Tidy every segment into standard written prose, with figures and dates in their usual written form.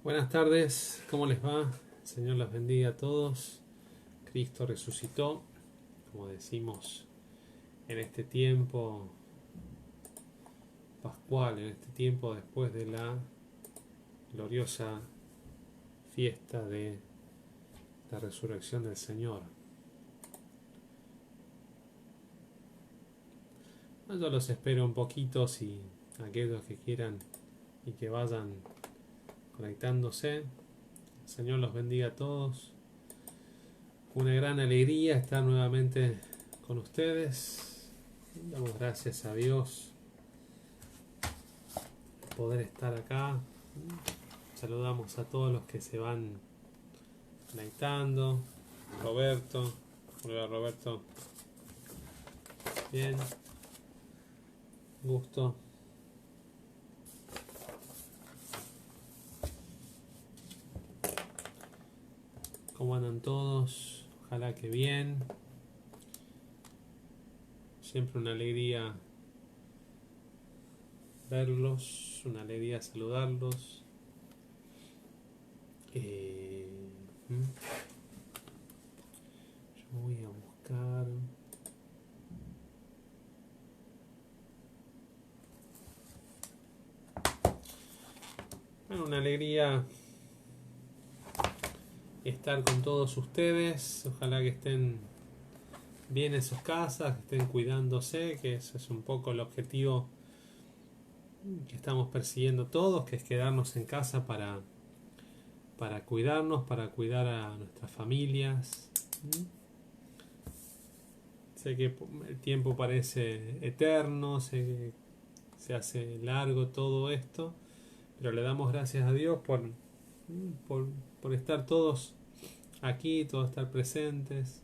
Buenas tardes, ¿cómo les va? El Señor los bendiga a todos. Cristo resucitó, como decimos, en este tiempo pascual, en este tiempo después de la gloriosa fiesta de la resurrección del Señor. Yo los espero un poquito, si aquellos que quieran y que vayan conectándose. El Señor los bendiga a todos. Una gran alegría estar nuevamente con ustedes. Damos gracias a Dios por poder estar acá. Saludamos a todos los que se van conectando. Roberto. Hola Roberto. Bien. Gusto. ¿Cómo andan todos? Ojalá que bien. Siempre una alegría verlos, una alegría saludarlos. Yo voy a buscar. Bueno, una alegría estar con todos ustedes. Ojalá que estén bien en sus casas, que estén cuidándose, que ese es un poco el objetivo que estamos persiguiendo todos, que es quedarnos en casa para cuidarnos, para cuidar a nuestras familias. Sé que el tiempo parece eterno, sé que se hace largo todo esto, pero le damos gracias a Dios por estar todos aquí, todos estar presentes.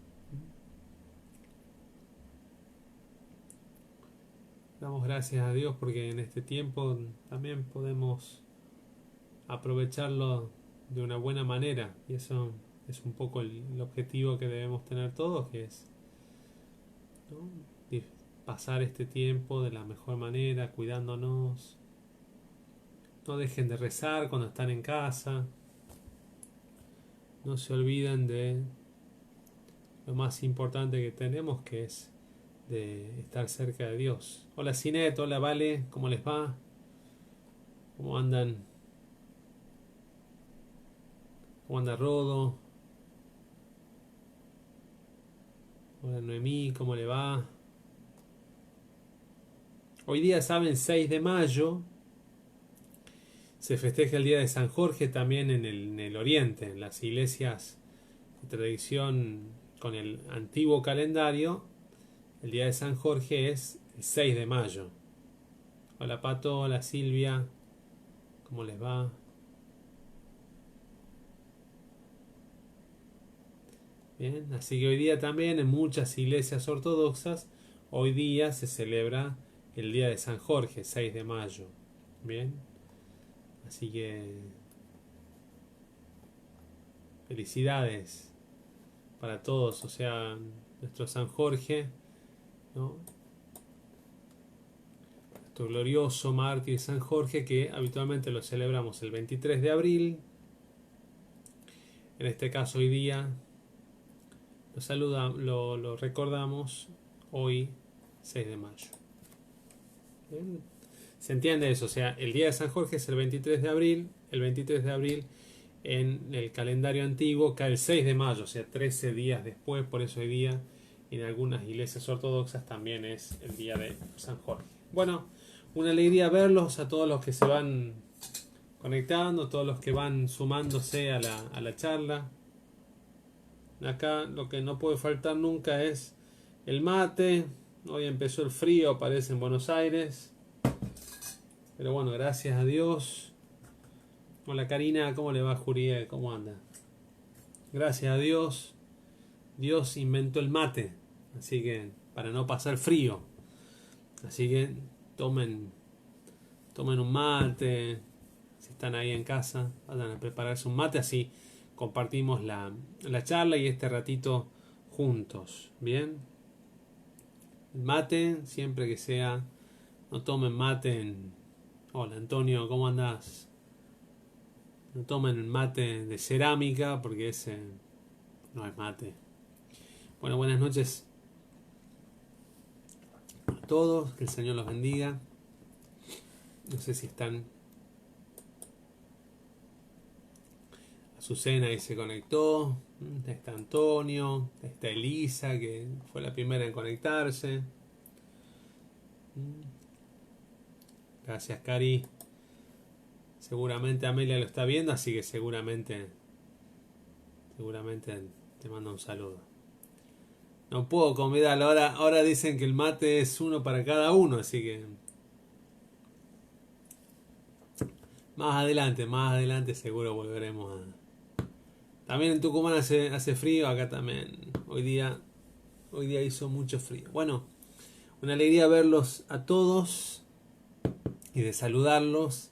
Damos gracias a Dios porque en este tiempo también podemos aprovecharlo de una buena manera, y eso es un poco el objetivo que debemos tener todos, que es, ¿no?, pasar este tiempo de la mejor manera, cuidándonos. No dejen de rezar cuando están en casa. No se olviden de lo más importante que tenemos, que es de estar cerca de Dios. Hola Cinet, hola Vale, ¿cómo les va? ¿Cómo andan? ¿Cómo anda Rodo? Hola Noemí, ¿cómo le va? Hoy día, saben, 6 de mayo, se festeja el día de San Jorge también en el Oriente, en las iglesias de tradición con el antiguo calendario. El día de San Jorge es el 6 de mayo. Hola Pato, hola Silvia, ¿cómo les va? Bien, así que hoy día también en muchas iglesias ortodoxas, hoy día se celebra el día de San Jorge, 6 de mayo. Bien, así que felicidades para todos, o sea, nuestro San Jorge, ¿no?, nuestro glorioso mártir San Jorge, que habitualmente lo celebramos el 23 de abril. En este caso hoy día lo recordamos hoy, 6 de mayo. ¿Bien? ¿Se entiende eso? O sea, el día de San Jorge es el 23 de abril. El 23 de abril en el calendario antiguo cae el 6 de mayo, o sea, 13 días después. Por eso hoy día en algunas iglesias ortodoxas también es el día de San Jorge. Bueno, una alegría verlos a todos los que se van conectando, todos los que van sumándose a la charla. Acá lo que no puede faltar nunca es el mate. Hoy empezó el frío, parece, en Buenos Aires. Pero bueno, gracias a Dios. Hola Karina, ¿cómo le va Juriel? ¿Cómo anda? Gracias a Dios, Dios inventó el mate. Así que, para no pasar frío. Así que tomen un mate. Si están ahí en casa, vayan a prepararse un mate, así compartimos la charla y este ratito juntos. Bien, el mate, siempre que sea, no tomen mate en... Hola Antonio, ¿cómo andás? No tomen mate de cerámica porque ese no es mate. Bueno, buenas noches a todos, que el Señor los bendiga. No sé si están. Azucena ahí se conectó. Está Antonio. Está Elisa, que fue la primera en conectarse. Gracias, Cari. Seguramente Amelia lo está viendo, así que seguramente te mando un saludo. No puedo convidarlo. Ahora dicen que el mate es uno para cada uno, así que más adelante seguro volveremos a. También en Tucumán hace frío, acá también. Hoy día hizo mucho frío. Bueno, una alegría verlos a todos y de saludarlos.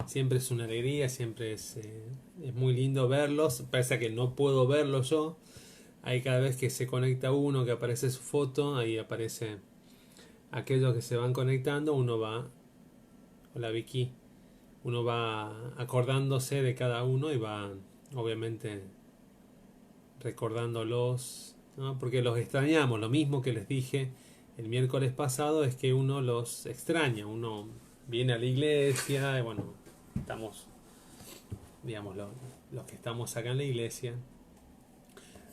Siempre es una alegría, siempre es muy lindo verlos. Parece que no puedo verlos yo. Ahí cada vez que se conecta uno, que aparece su foto, ahí aparece aquellos que se van conectando. Uno va, hola Vicky, uno va acordándose de cada uno y va obviamente recordándolos, ¿no? Porque los extrañamos. Lo mismo que les dije el miércoles pasado es que uno los extraña. Uno viene a la iglesia y bueno, estamos, digamos, los que estamos acá en la iglesia.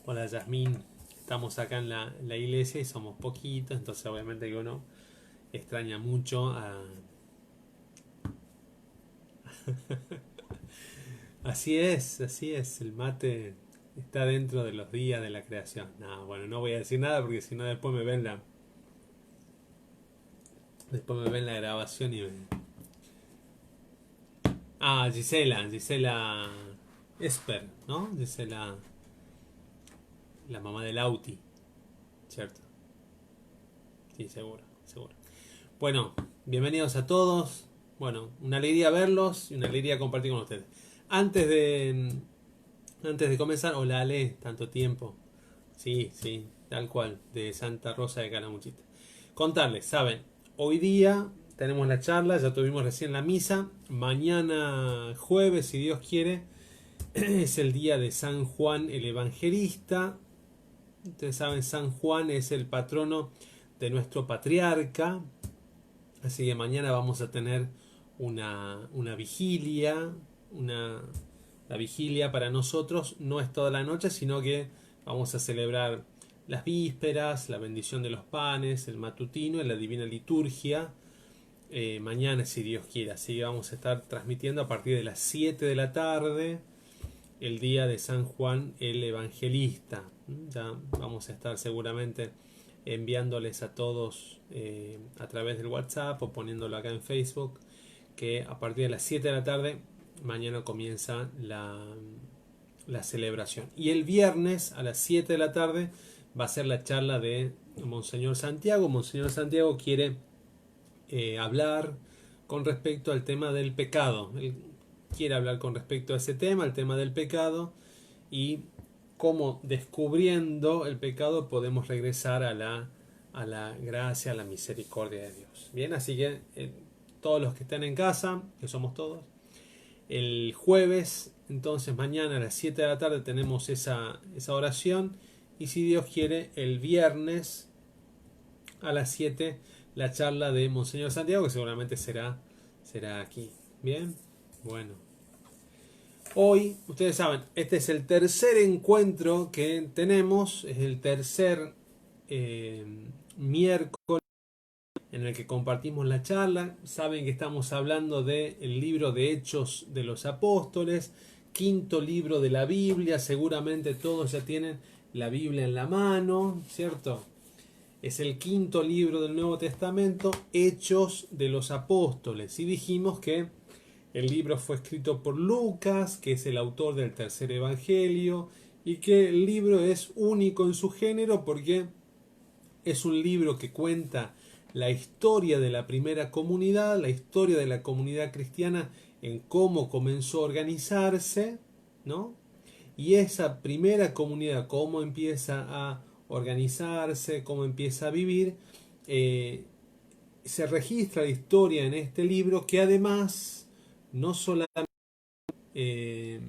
Hola Yasmín, estamos acá en la iglesia y somos poquitos, entonces obviamente que uno extraña mucho a. Así es, el mate está dentro de los días de la creación. No, bueno, no voy a decir nada porque si no después me ven la grabación y me. Ah, Gisela Esper, ¿no? Gisela, la mamá del Auti, ¿cierto? Sí, seguro. Bueno, bienvenidos a todos. Bueno, una alegría verlos y una alegría compartir con ustedes. Antes de comenzar, hola Ale, tanto tiempo. Sí, tal cual, de Santa Rosa de Calamuchita. Contarles, saben, hoy día tenemos la charla, ya tuvimos recién la misa. Mañana jueves, si Dios quiere, es el día de San Juan el Evangelista. Ustedes saben, San Juan es el patrono de nuestro patriarca. Así que mañana vamos a tener una vigilia. La vigilia para nosotros no es toda la noche, sino que vamos a celebrar las vísperas, la bendición de los panes, el matutino y la divina liturgia. Mañana, si Dios quiere. Así que vamos a estar transmitiendo a partir de las 7 de la tarde el día de San Juan el Evangelista. Ya vamos a estar seguramente enviándoles a todos a través del WhatsApp o poniéndolo acá en Facebook que a partir de las 7 de la tarde mañana comienza la celebración. Y el viernes a las 7 de la tarde va a ser la charla de Monseñor Santiago. Monseñor Santiago quiere hablar con respecto al tema del pecado. Él quiere hablar con respecto a ese tema, el tema del pecado, y cómo descubriendo el pecado podemos regresar a la gracia, a la misericordia de Dios. Bien, así que todos los que están en casa, que somos todos, el jueves, entonces mañana a las 7 de la tarde tenemos esa oración, y si Dios quiere, el viernes a las 7 la charla de Monseñor Santiago, que seguramente será aquí. Bien, bueno. Hoy, ustedes saben, este es el tercer encuentro que tenemos, es el tercer miércoles en el que compartimos la charla. Saben que estamos hablando del libro de Hechos de los Apóstoles, quinto libro de la Biblia. Seguramente todos ya tienen la Biblia en la mano, ¿cierto? Es el quinto libro del Nuevo Testamento, Hechos de los Apóstoles. Y dijimos que el libro fue escrito por Lucas, que es el autor del tercer evangelio, y que el libro es único en su género porque es un libro que cuenta la historia de la primera comunidad, la historia de la comunidad cristiana en cómo comenzó a organizarse, ¿no? Y esa primera comunidad, cómo empieza a organizarse, cómo empieza a vivir, se registra la historia en este libro, que además no solamente eh,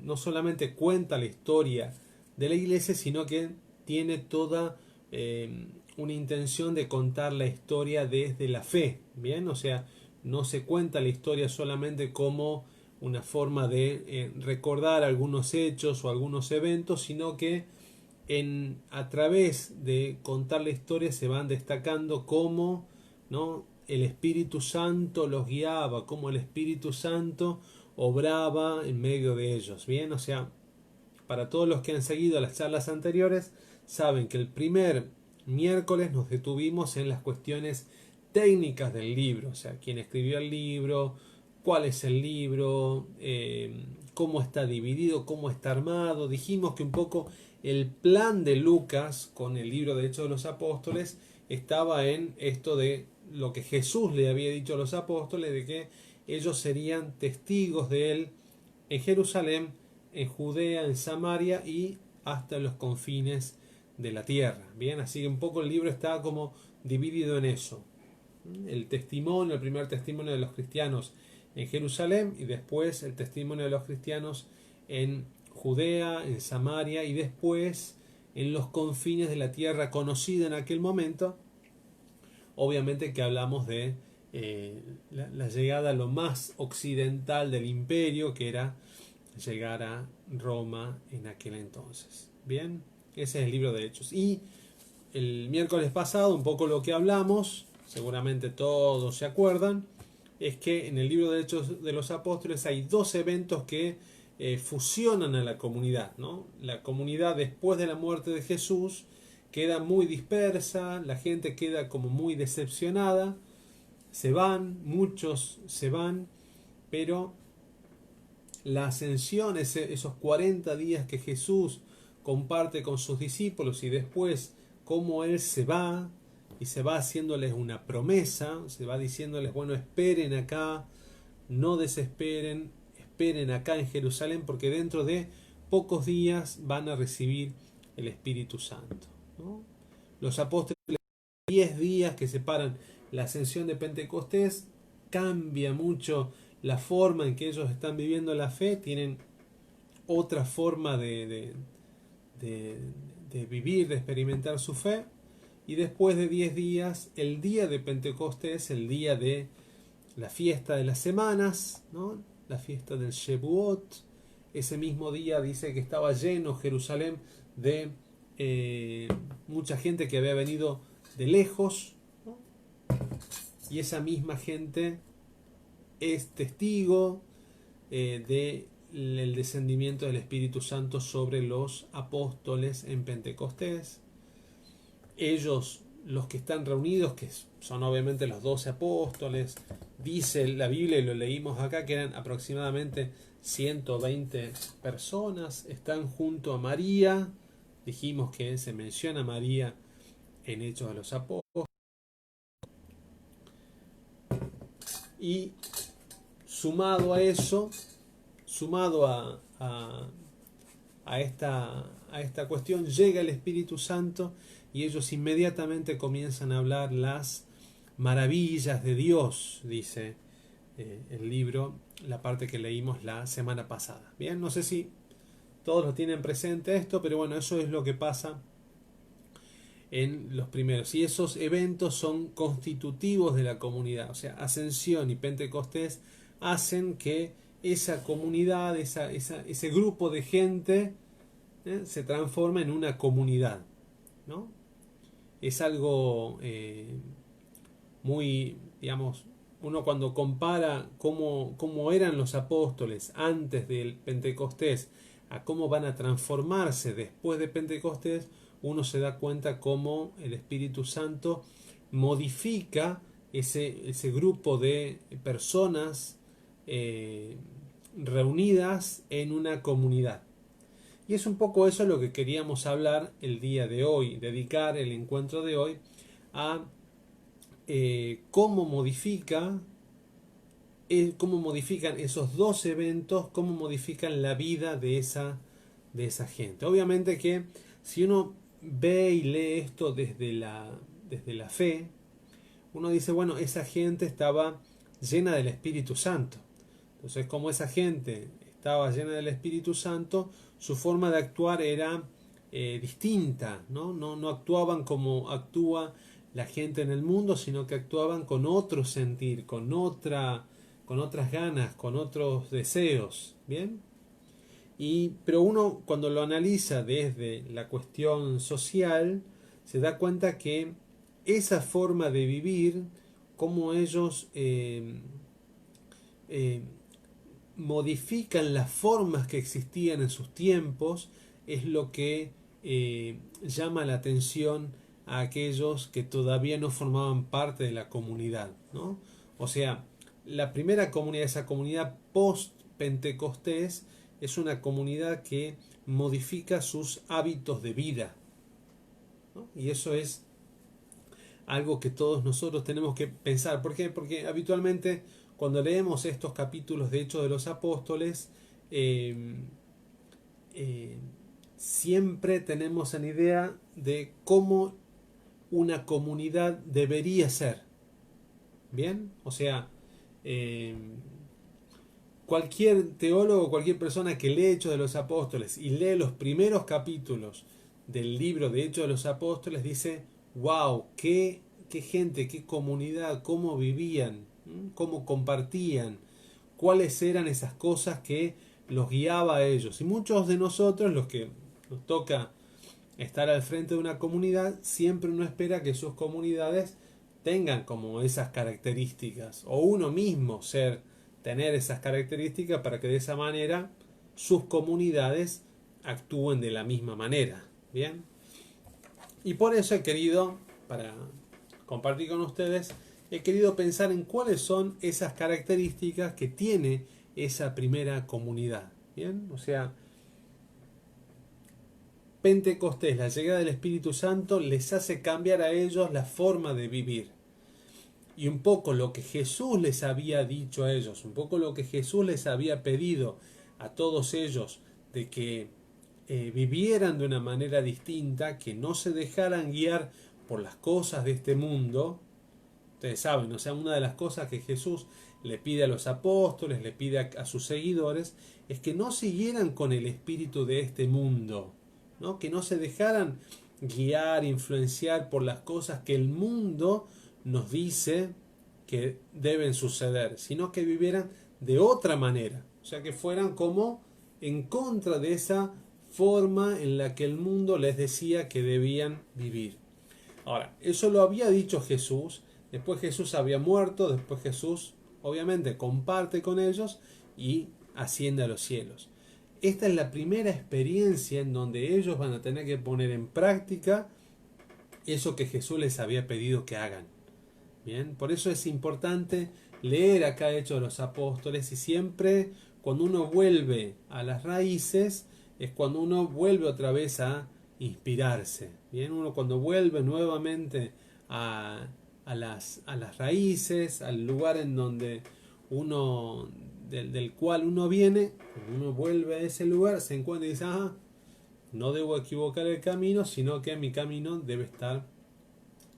no solamente cuenta la historia de la iglesia, sino que tiene toda una intención de contar la historia desde la fe, ¿bien? O sea, no se cuenta la historia solamente como una forma de recordar algunos hechos o algunos eventos, sino que a través de contar la historia se van destacando cómo, ¿no?, el Espíritu Santo los guiaba, cómo el Espíritu Santo obraba en medio de ellos. Bien, o sea, para todos los que han seguido las charlas anteriores, saben que el primer miércoles nos detuvimos en las cuestiones técnicas del libro, o sea, quién escribió el libro, cuál es el libro, cómo está dividido, cómo está armado. Dijimos que un poco el plan de Lucas con el libro de Hechos de los Apóstoles estaba en esto de lo que Jesús le había dicho a los apóstoles, de que ellos serían testigos de él en Jerusalén, en Judea, en Samaria y hasta los confines de la tierra. Bien, así que un poco el libro está como dividido en eso. El testimonio, el primer testimonio de los cristianos en Jerusalén y después el testimonio de los cristianos en Judea, en Samaria y después en los confines de la tierra conocida en aquel momento. Obviamente que hablamos de la llegada a lo más occidental del imperio, que era llegar a Roma en aquel entonces. Bien, ese es el libro de Hechos. Y el miércoles pasado, un poco lo que hablamos, seguramente todos se acuerdan, es que en el libro de Hechos de los Apóstoles hay dos eventos que fusionan a la comunidad, ¿no? La comunidad después de la muerte de Jesús queda muy dispersa, la gente queda como muy decepcionada, se van, muchos se van, pero la ascensión, esos 40 días que Jesús comparte con sus discípulos y después cómo Él se va y se va haciéndoles una promesa, se va diciéndoles, bueno, esperen acá, no desesperen, esperen acá en Jerusalén porque dentro de pocos días van a recibir el Espíritu Santo, ¿no? Los apóstoles, 10 días que separan la ascensión de Pentecostés, cambia mucho la forma en que ellos están viviendo la fe, tienen otra forma de vivir, de experimentar su fe, y después de 10 días, el día de Pentecostés, el día de la fiesta de las semanas, ¿no?, la fiesta del Shevuot, ese mismo día dice que estaba lleno Jerusalén de mucha gente que había venido de lejos, ¿no?, y esa misma gente es testigo del descendimiento del Espíritu Santo sobre los apóstoles en Pentecostés. Ellos, los que están reunidos, que son obviamente los 12 apóstoles, dice la Biblia, y lo leímos acá, que eran aproximadamente 120 personas, están junto a María. Dijimos que se menciona a María en Hechos de los Apóstoles. Y sumado a eso, sumado a esta cuestión, llega el Espíritu Santo y ellos inmediatamente comienzan a hablar las maravillas de Dios, dice el libro, la parte que leímos la semana pasada. Bien, no sé si todos lo tienen presente esto, pero bueno, eso es lo que pasa en los primeros. Y esos eventos son constitutivos de la comunidad, o sea, Ascensión y Pentecostés hacen que esa comunidad, ese grupo de gente se transforma en una comunidad, ¿no? Es algo muy, digamos, uno cuando compara cómo eran los apóstoles antes del Pentecostés a cómo van a transformarse después de Pentecostés, uno se da cuenta cómo el Espíritu Santo modifica ese grupo de personas reunidas en una comunidad. Y es un poco eso lo que queríamos hablar el día de hoy, dedicar el encuentro de hoy a cómo modifican esos dos eventos, cómo modifican la vida de esa gente. Obviamente que si uno ve y lee esto desde la fe, uno dice, bueno, esa gente estaba llena del Espíritu Santo. Entonces, como esa gente estaba llena del Espíritu Santo, su forma de actuar era distinta, ¿no? No actuaban como actúa la gente en el mundo, sino que actuaban con otro sentir, con otras ganas, con otros deseos, ¿bien? Pero uno cuando lo analiza desde la cuestión social, se da cuenta que esa forma de vivir, como ellos eh, modifican las formas que existían en sus tiempos, es lo que llama la atención a aquellos que todavía no formaban parte de la comunidad, ¿no? O sea, la primera comunidad, esa comunidad post-pentecostés, es una comunidad que modifica sus hábitos de vida, ¿no? Y eso es algo que todos nosotros tenemos que pensar. ¿Por qué? Porque habitualmente cuando leemos estos capítulos de Hechos de los Apóstoles, eh, eh, siempre tenemos en idea de cómo una comunidad debería ser. ¿Bien? O sea, eh, cualquier teólogo, cualquier persona que lee Hechos de los Apóstoles y lee los primeros capítulos del libro de Hechos de los Apóstoles dice, wow, qué gente, qué comunidad, cómo vivían, cómo compartían, cuáles eran esas cosas que los guiaba a ellos. Y muchos de nosotros, los que nos toca estar al frente de una comunidad, siempre uno espera que sus comunidades tengan como esas características, o uno mismo tener esas características para que de esa manera sus comunidades actúen de la misma manera. Bien, y por eso he querido, para compartir con ustedes, he querido pensar en cuáles son esas características que tiene esa primera comunidad. Bien, o sea, Pentecostés, la llegada del Espíritu Santo, les hace cambiar a ellos la forma de vivir. Y un poco lo que Jesús les había dicho a ellos, un poco lo que Jesús les había pedido a todos ellos de que vivieran de una manera distinta, que no se dejaran guiar por las cosas de este mundo. Ustedes saben, o sea, una de las cosas que Jesús le pide a los apóstoles, le pide a sus seguidores, es que no siguieran con el espíritu de este mundo, ¿no? Que no se dejaran guiar, influenciar por las cosas que el mundo nos dice que deben suceder, sino que vivieran de otra manera, o sea, que fueran como en contra de esa forma en la que el mundo les decía que debían vivir. Ahora, eso lo había dicho Jesús, después Jesús había muerto, después Jesús obviamente comparte con ellos y asciende a los cielos. Esta es la primera experiencia en donde ellos van a tener que poner en práctica eso que Jesús les había pedido que hagan. Bien, por eso es importante leer acá Hechos de los Apóstoles, y siempre cuando uno vuelve a las raíces es cuando uno vuelve otra vez a inspirarse. Bien, uno cuando vuelve nuevamente a las raíces, al lugar en donde uno del cual uno viene, cuando uno vuelve a ese lugar se encuentra y dice, ah, no debo equivocar el camino, sino que mi camino debe estar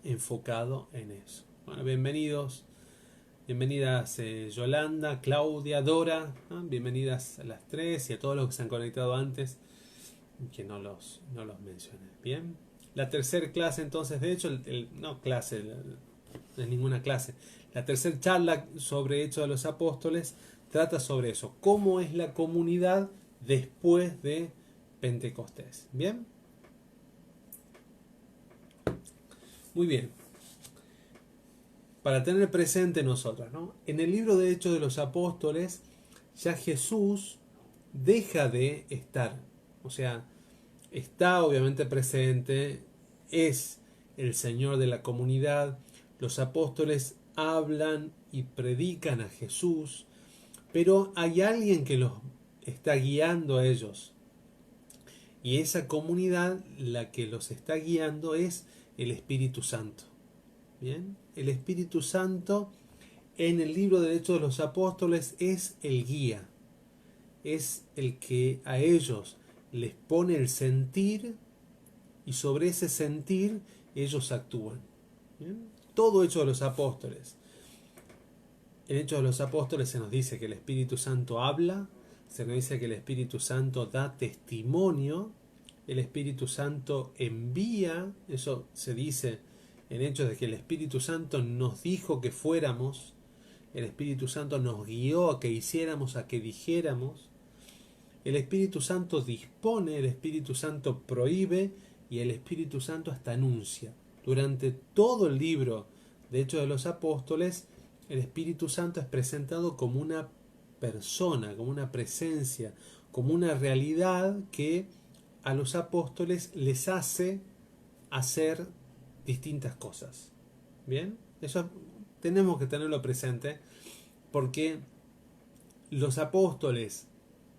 enfocado en eso. Bueno, bienvenidos, bienvenidas Yolanda, Claudia, Dora, ¿no? Bienvenidas a las tres y a todos los que se han conectado antes, que no los mencioné. Bien, la tercera clase entonces, de hecho, no clase, no es ninguna clase, la tercera charla sobre Hechos de los Apóstoles trata sobre eso, cómo es la comunidad después de Pentecostés. Bien, muy bien. Para tener presente nosotros, ¿no? En el libro de Hechos de los Apóstoles ya Jesús deja de estar, o sea, está obviamente presente, es el Señor de la comunidad, los apóstoles hablan y predican a Jesús, pero hay alguien que los está guiando a ellos, y esa comunidad, la que los está guiando es el Espíritu Santo. Bien, el Espíritu Santo en el libro de Hechos de los Apóstoles es el guía, es el que a ellos les pone el sentir y sobre ese sentir ellos actúan. ¿Bien? Todo Hechos de los Apóstoles. En Hechos de los Apóstoles se nos dice que el Espíritu Santo habla, se nos dice que el Espíritu Santo da testimonio, el Espíritu Santo envía, eso se dice en Hechos de que el Espíritu Santo nos dijo que fuéramos, el Espíritu Santo nos guió a que hiciéramos, a que dijéramos, el Espíritu Santo dispone, el Espíritu Santo prohíbe y el Espíritu Santo hasta anuncia. Durante todo el libro de Hechos de los Apóstoles, el Espíritu Santo es presentado como una persona, como una presencia, como una realidad que a los apóstoles les hace hacer distintas cosas. ¿Bien? Eso tenemos que tenerlo presente porque los apóstoles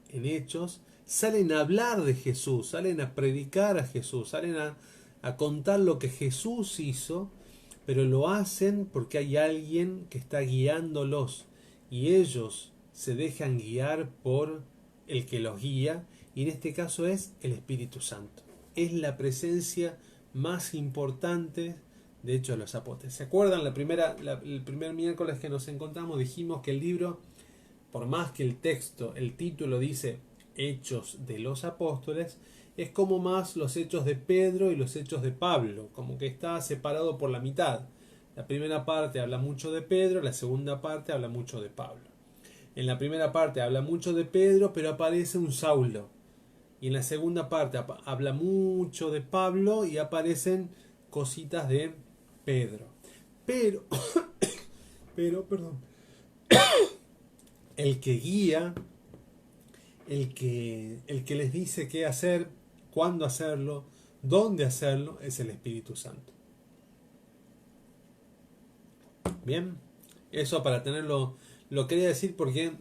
en Hechos salen a hablar de Jesús, salen a predicar a Jesús, salen a contar lo que Jesús hizo, pero lo hacen porque hay alguien que está guiándolos y ellos se dejan guiar por el que los guía, y en este caso es el Espíritu Santo. Es la presencia más importante de Hechos de los Apóstoles. ¿Se acuerdan? El primer miércoles que nos encontramos dijimos que el libro, por más que el texto, el título dice Hechos de los Apóstoles, es como más los hechos de Pedro y los hechos de Pablo, como que está separado por la mitad. La primera parte habla mucho de Pedro, la segunda parte habla mucho de Pablo. En la primera parte habla mucho de Pedro, pero aparece un Saulo. Y en la segunda parte habla mucho de Pablo y aparecen cositas de Pedro. Pero, perdón, el que guía, el que les dice qué hacer, cuándo hacerlo, dónde hacerlo, es el Espíritu Santo. Bien, eso para tenerlo, lo quería decir porque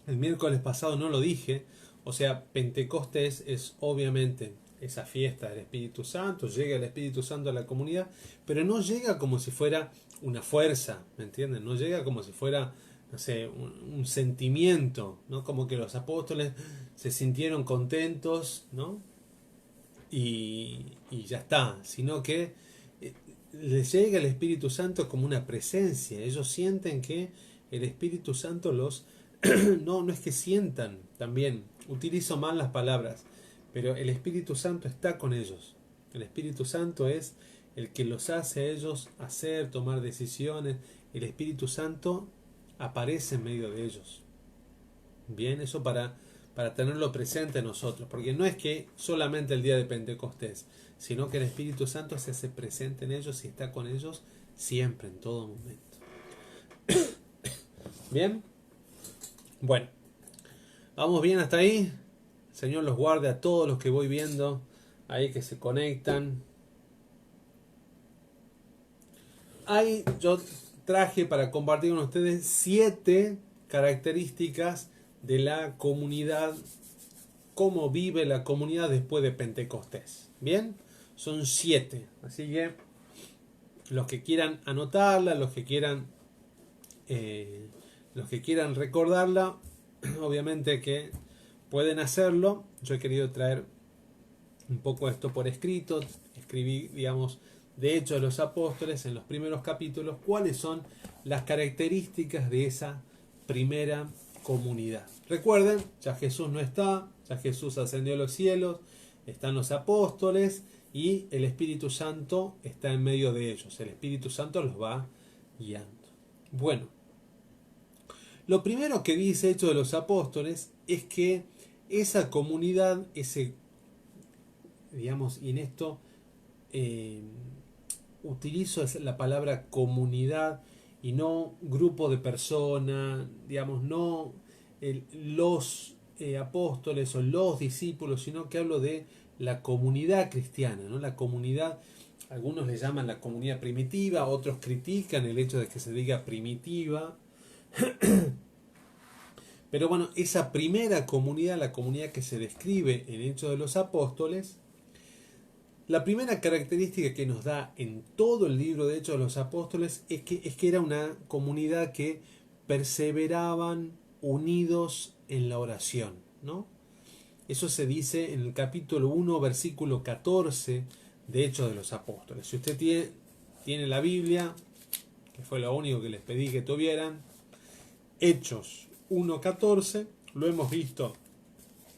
el miércoles pasado no lo dije. O sea, Pentecostés es obviamente esa fiesta del Espíritu Santo, llega el Espíritu Santo a la comunidad, pero no llega como si fuera una fuerza, ¿me entienden? No llega como si fuera, no sé, un sentimiento, ¿no? Como que los apóstoles se sintieron contentos, ¿no? Y ya está, sino que les llega el Espíritu Santo como una presencia. Ellos sienten que el Espíritu Santo los... no es que sientan, también utilizo mal las palabras, pero el Espíritu Santo está con ellos. El Espíritu Santo es el que los hace a ellos hacer, tomar decisiones. El Espíritu Santo aparece en medio de ellos. Bien, eso para tenerlo presente nosotros, porque no es que solamente el día de Pentecostés, sino que el Espíritu Santo se hace presente en ellos y está con ellos siempre, en todo momento. Bien, bueno, vamos bien hasta ahí. Señor los guarde a todos los que voy viendo ahí que se conectan. Ahí yo traje para compartir con ustedes 7 características de la comunidad, cómo vive la comunidad después de Pentecostés. Bien, son 7, así que los que quieran anotarla, los que quieran recordarla, obviamente que pueden hacerlo. Yo he querido traer un poco esto por escrito, escribí, digamos, de Hechos de los Apóstoles en los primeros capítulos, cuáles son las características de esa primera comunidad. Recuerden, ya Jesús no está, ya Jesús ascendió a los cielos, están los apóstoles y el Espíritu Santo está en medio de ellos. El Espíritu Santo los va guiando. Bueno, lo primero que dice Hechos de los Apóstoles es que esa comunidad, digamos, y en esto utilizo la palabra comunidad y no grupo de personas, digamos, no los apóstoles o los discípulos, sino que hablo de la comunidad cristiana, ¿no? La comunidad, algunos le llaman la comunidad primitiva, otros critican el hecho de que se diga primitiva. Pero bueno, esa primera comunidad, la comunidad que se describe en Hechos de los Apóstoles, la primera característica que nos da en todo el libro de Hechos de los Apóstoles es que era una comunidad que perseveraban unidos en la oración, ¿no? Eso se dice en el capítulo 1, versículo 14 de Hechos de los Apóstoles. Si usted tiene la Biblia, que fue lo único que les pedí que tuvieran, Hechos 1:14, lo hemos visto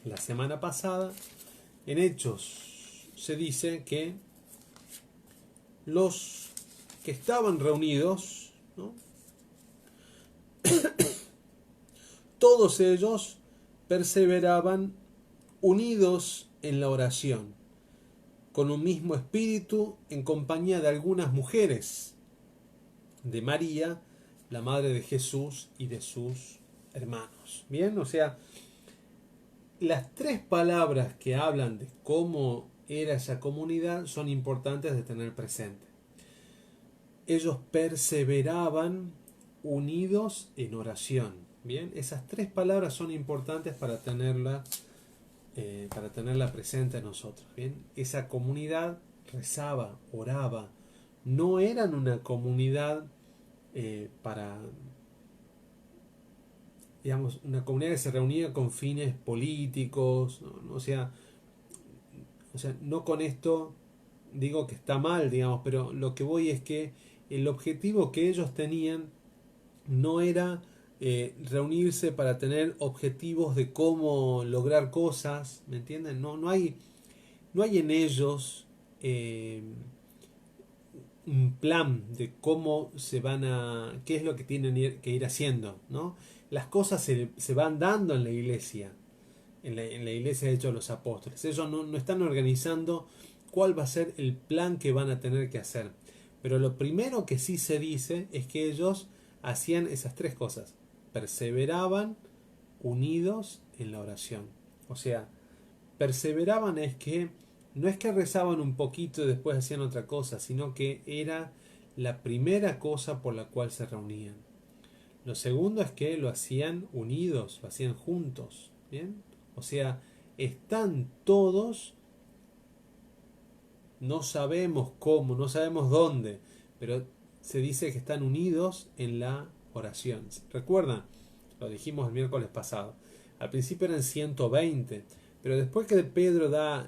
la semana pasada. En Hechos se dice que los que estaban reunidos, ¿no?, todos ellos perseveraban unidos en la oración, con un mismo espíritu, en compañía de algunas mujeres, de María, la madre de Jesús, y de sus hermanos. Bien, o sea, las tres palabras que hablan de cómo era esa comunidad son importantes de tener presente. Ellos perseveraban unidos en oración. Bien, esas tres palabras son importantes para tenerla presente en nosotros. Bien, esa comunidad rezaba, oraba. No eran una comunidad una comunidad que se reunía con fines políticos, ¿no? O sea, no con esto digo que está mal, digamos, pero lo que voy es que el objetivo que ellos tenían no era reunirse para tener objetivos de cómo lograr cosas, ¿me entienden? No hay en ellos un plan de cómo qué es lo que tienen que ir haciendo, ¿no? Las cosas se van dando en la iglesia, en la iglesia de Hechos de los Apóstoles. Ellos no están organizando cuál va a ser el plan que van a tener que hacer. Pero lo primero que sí se dice es que ellos hacían esas tres cosas. Perseveraban unidos en la oración. O sea, perseveraban no es que rezaban un poquito y después hacían otra cosa, sino que era la primera cosa por la cual se reunían. Lo segundo es que lo hacían unidos, lo hacían juntos. ¿Bien? O sea, están todos, no sabemos cómo, no sabemos dónde, pero se dice que están unidos en la oración. ¿Recuerdan? Lo dijimos el miércoles pasado. Al principio eran 120, pero después que Pedro da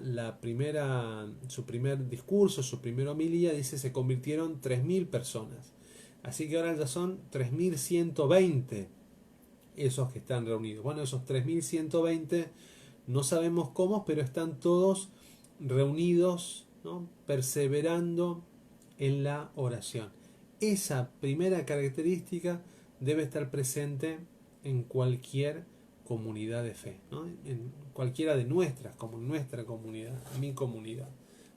su primer discurso, su primera homilía, dice se convirtieron 3.000 personas. Así que ahora ya son 3.120 esos que están reunidos. Bueno, esos 3.120 no sabemos cómo, pero están todos reunidos, ¿no?, perseverando en la oración. Esa primera característica debe estar presente en cualquier comunidad de fe, ¿no?, en cualquiera de nuestras, como nuestra comunidad, mi comunidad.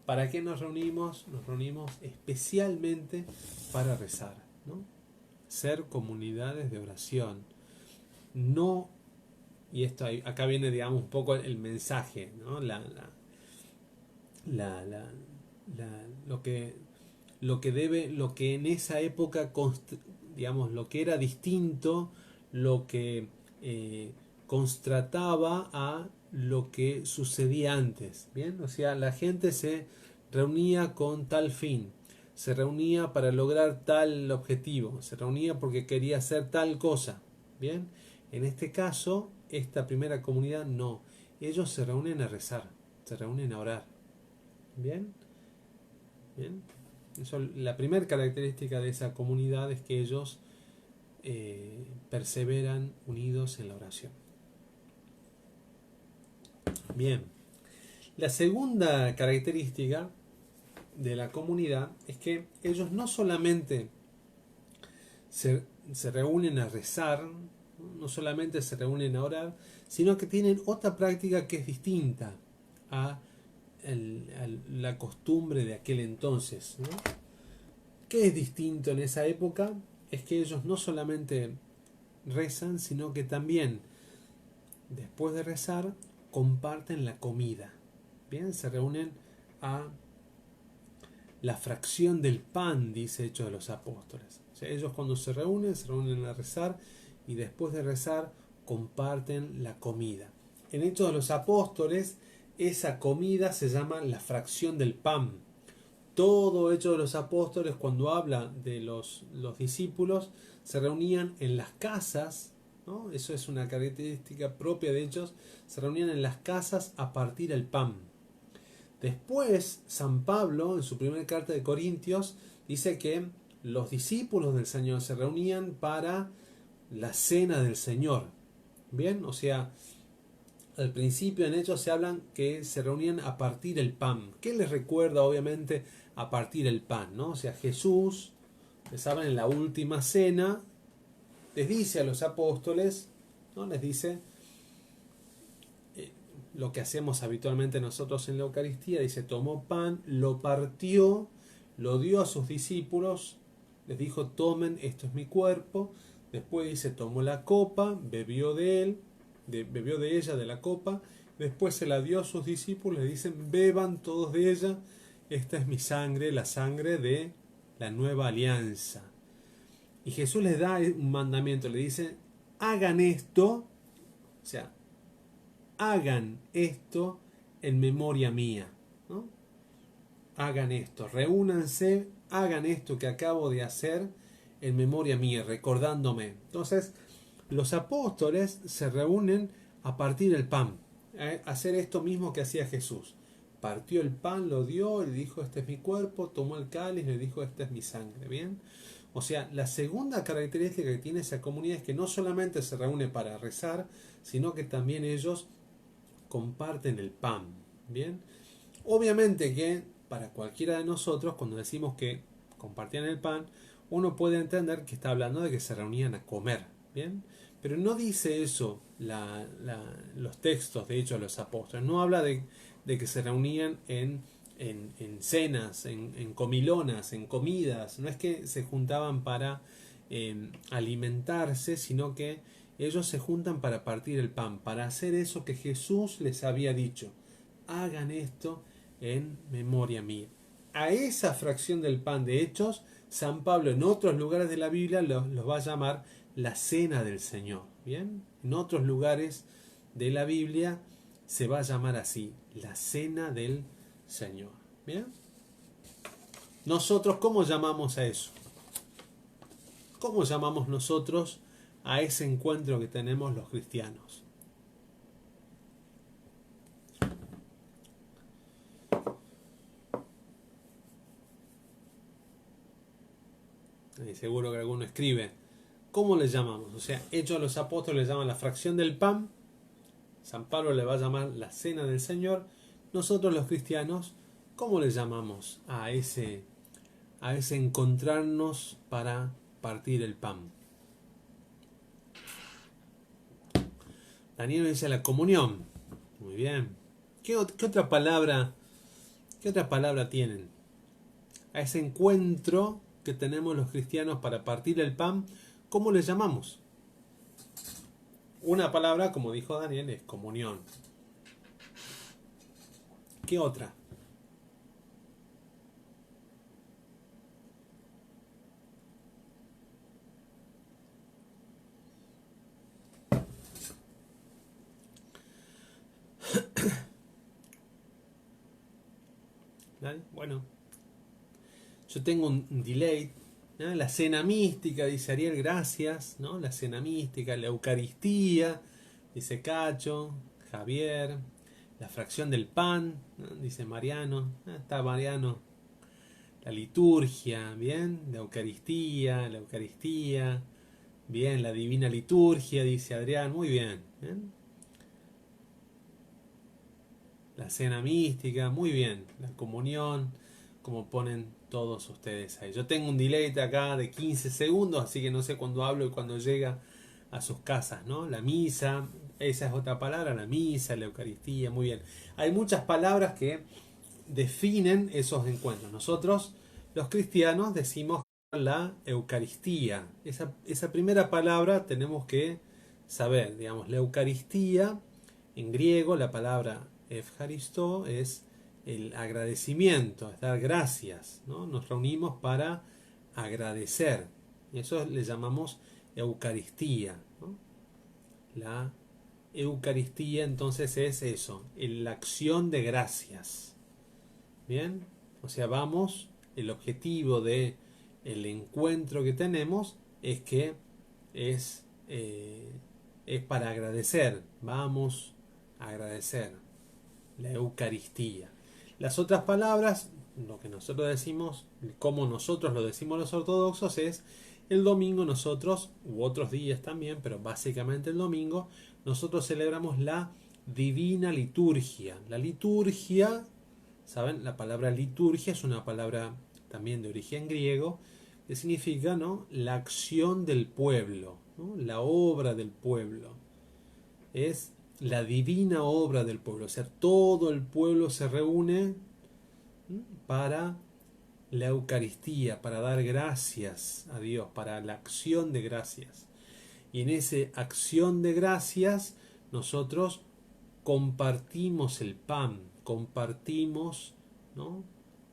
¿Para qué nos reunimos? Nos reunimos especialmente para rezar, ¿no? Ser comunidades de oración. No, y esto acá viene, digamos, un poco el mensaje, ¿no? Lo que en esa época, digamos, lo que era distinto, lo que constataba a lo que sucedía antes. Bien, o sea, la gente se reunía con tal fin, se reunía para lograr tal objetivo, se reunía porque quería hacer tal cosa. Bien, en este caso, esta primera comunidad no, ellos se reúnen a rezar, se reúnen a orar. Bien, bien. Eso, la primera característica de esa comunidad es que ellos perseveran unidos en la oración. Bien, la segunda característica de la comunidad es que ellos no solamente se reúnen a rezar, no solamente se reúnen a orar, sino que tienen otra práctica que es distinta a la costumbre de aquel entonces, ¿no? ¿Qué es distinto en esa época? Es que ellos no solamente rezan, sino que también, después de rezar, comparten la comida. Bien, se reúnen a la fracción del pan, dice Hechos de los Apóstoles. O sea, ellos cuando se reúnen a rezar, y después de rezar comparten la comida. En Hechos de los Apóstoles, esa comida se llama la fracción del pan. Todo Hechos de los Apóstoles, cuando habla de los discípulos, se reunían en las casas, ¿no? Eso es una característica propia de Hechos, se reunían en las casas a partir el pan. Después, San Pablo, en su primera carta de Corintios, dice que los discípulos del Señor se reunían para la cena del Señor. Bien, o sea, al principio en Hechos se hablan que se reunían a partir el pan. ¿Qué les recuerda obviamente a partir el pan? ¿No? O sea, Jesús, saben, en la última cena, les dice a los apóstoles, ¿no? Les dice lo que hacemos habitualmente nosotros en la Eucaristía, dice, tomó pan, lo partió, lo dio a sus discípulos, les dijo, tomen, esto es mi cuerpo. Después dice, tomó la copa, bebió de él, bebió de ella, de la copa, después se la dio a sus discípulos, le dicen, beban todos de ella, esta es mi sangre, la sangre de la nueva alianza. Y Jesús les da un mandamiento, le dice, hagan esto, o sea, hagan esto en memoria mía, ¿no? Hagan esto, reúnanse, hagan esto que acabo de hacer en memoria mía, recordándome. Entonces, los apóstoles se reúnen a partir del pan, a hacer esto mismo que hacía Jesús. Partió el pan, lo dio, le dijo, este es mi cuerpo, tomó el cáliz, le dijo, esta es mi sangre, ¿bien? O sea, la segunda característica que tiene esa comunidad es que no solamente se reúne para rezar, sino que también ellos comparten el pan, ¿bien? Obviamente que para cualquiera de nosotros, cuando decimos que compartían el pan, uno puede entender que está hablando de que se reunían a comer, ¿bien? Pero no dice eso los textos, de hecho, de los apóstoles. No habla de que se reunían en cenas, en comilonas, en comidas. No es que se juntaban para alimentarse, sino que ellos se juntan para partir el pan, para hacer eso que Jesús les había dicho. Hagan esto en memoria mía. A esa fracción del pan de Hechos, San Pablo en otros lugares de la Biblia los va a llamar la cena del Señor. ¿Bien? En otros lugares de la Biblia se va a llamar así, la cena del Señor. ¿Bien? Nosotros, ¿cómo llamamos a eso? ¿Cómo llamamos nosotros a ese encuentro que tenemos los cristianos? Y seguro que alguno escribe. ¿Cómo le llamamos? O sea, Hechos de los Apóstoles le llaman la fracción del pan. San Pablo le va a llamar la cena del Señor. Nosotros los cristianos, ¿cómo le llamamos a ese encontrarnos para partir el pan? Daniel dice la comunión. Muy bien. ¿Qué otra palabra tienen? A ese encuentro que tenemos los cristianos para partir el pan, ¿cómo le llamamos? Una palabra, como dijo Daniel, es comunión. ¿Qué otra? ¿Vale? Bueno, yo tengo un delay, ¿no? La cena mística, dice Ariel, gracias, ¿no? La cena mística, la Eucaristía, dice Cacho, Javier, la fracción del pan, ¿no? Dice Mariano, está Mariano, la liturgia, bien, la Eucaristía, bien, la divina liturgia, dice Adrián, muy bien, ¿bien? La cena mística, muy bien, la comunión, como ponen todos ustedes ahí. Yo tengo un delay acá de 15 segundos, así que no sé cuándo hablo y cuándo llega a sus casas, ¿no? La misa, esa es otra palabra, la misa, la Eucaristía, muy bien. Hay muchas palabras que definen esos encuentros. Nosotros, los cristianos, decimos la Eucaristía. Esa primera palabra tenemos que saber, digamos, la Eucaristía, en griego, la palabra Evharisto es el agradecimiento, es dar gracias, ¿no? Nos reunimos para agradecer. Y eso le llamamos Eucaristía, ¿no? La Eucaristía entonces es eso, la acción de gracias. Bien, o sea, vamos, el objetivo de el encuentro que tenemos es que es para agradecer, vamos a agradecer la Eucaristía. Las otras palabras, lo que nosotros decimos, como nosotros lo decimos los ortodoxos, es El domingo nosotros, u otros días también, pero básicamente el domingo, nosotros celebramos la divina liturgia. La liturgia, ¿saben? La palabra liturgia es una palabra también de origen griego, que significa, ¿no?, la acción del pueblo, ¿no?, la obra del pueblo. Es la divina obra del pueblo. O sea, todo el pueblo se reúne para la Eucaristía, para dar gracias a Dios, para la acción de gracias. Y en esa acción de gracias nosotros compartimos el pan, compartimos, ¿no?,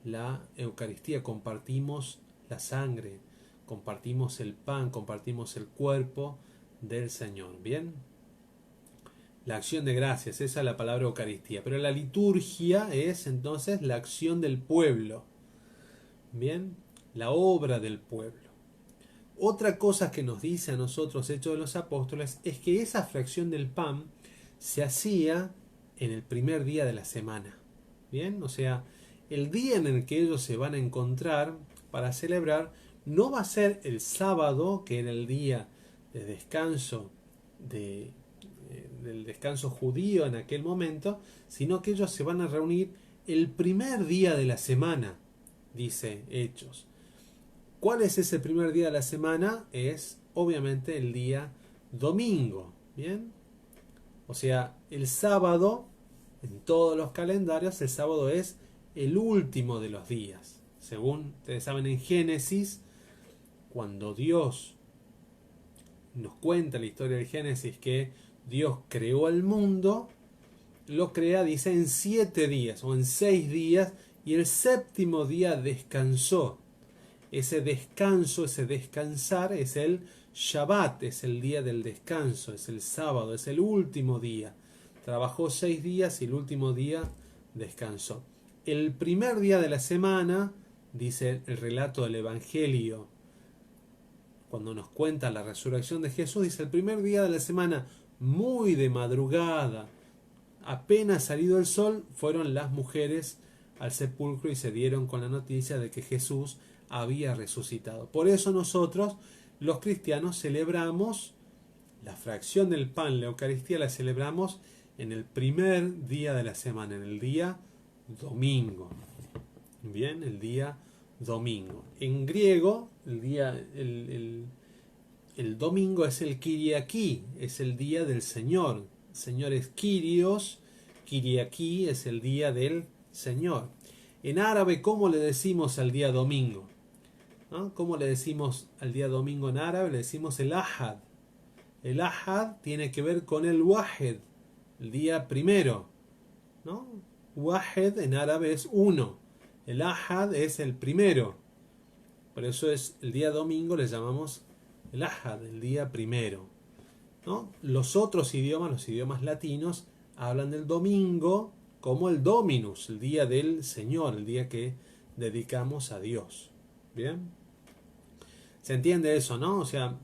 la Eucaristía, compartimos la sangre, compartimos el pan, compartimos el cuerpo del Señor. ¿Bien? La acción de gracias, esa es la palabra Eucaristía. Pero la liturgia es entonces la acción del pueblo. Bien, la obra del pueblo. Otra cosa que nos dice a nosotros Hechos de los Apóstoles es que esa fracción del pan se hacía en el primer día de la semana. Bien, o sea, el día en el que ellos se van a encontrar para celebrar no va a ser el sábado, que era el día de descanso del descanso judío en aquel momento, sino que ellos se van a reunir el primer día de la semana, dice Hechos. ¿Cuál es ese primer día de la semana? Es obviamente el día domingo. ¿Bien? O sea, el sábado, en todos los calendarios, el sábado es el último de los días. Según ustedes saben, en Génesis, cuando Dios nos cuenta la historia del Génesis, que Dios creó el mundo, lo crea, dice, en 7 días o en 6 días, y el séptimo día descansó. Ese descanso, ese descansar es el Shabbat, es el día del descanso, es el sábado, es el último día. Trabajó 6 días y el último día descansó. El primer día de la semana, dice el relato del Evangelio, cuando nos cuenta la resurrección de Jesús, dice el primer día de la semana, muy de madrugada, apenas salido el sol, fueron las mujeres al sepulcro y se dieron con la noticia de que Jesús había resucitado. Por eso nosotros, los cristianos, celebramos la fracción del pan, la Eucaristía, la celebramos en el primer día de la semana, en el día domingo. Bien, el día domingo. En griego, el domingo es el Kyriaki, es el día del Señor. El Señor es Kyrios, Kyriaki es el día del Señor. En árabe, ¿cómo le decimos al día domingo? ¿Ah? ¿Cómo le decimos al día domingo en árabe? Le decimos el Ahad. El Ahad tiene que ver con el Wahed, el día primero, ¿no? Wahed en árabe es uno. El Ahad es el primero. Por eso es el día domingo le llamamos el Ahad, el día primero, ¿no? Los otros idiomas, los idiomas latinos, hablan del domingo como el Dominus, el día del Señor, el día que dedicamos a Dios. ¿Bien? ¿Se entiende eso, no? O sea,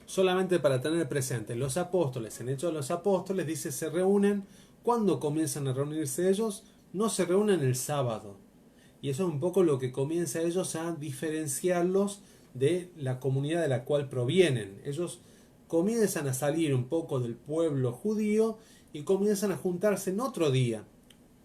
solamente para tener presente, los apóstoles, en Hechos de los Apóstoles, dice, se reúnen. ¿Cuándo comienzan a reunirse ellos? No se reúnen el sábado. Y eso es un poco lo que comienza a ellos a diferenciarlos de la comunidad de la cual provienen. Ellos comienzan a salir un poco del pueblo judío y comienzan a juntarse en otro día.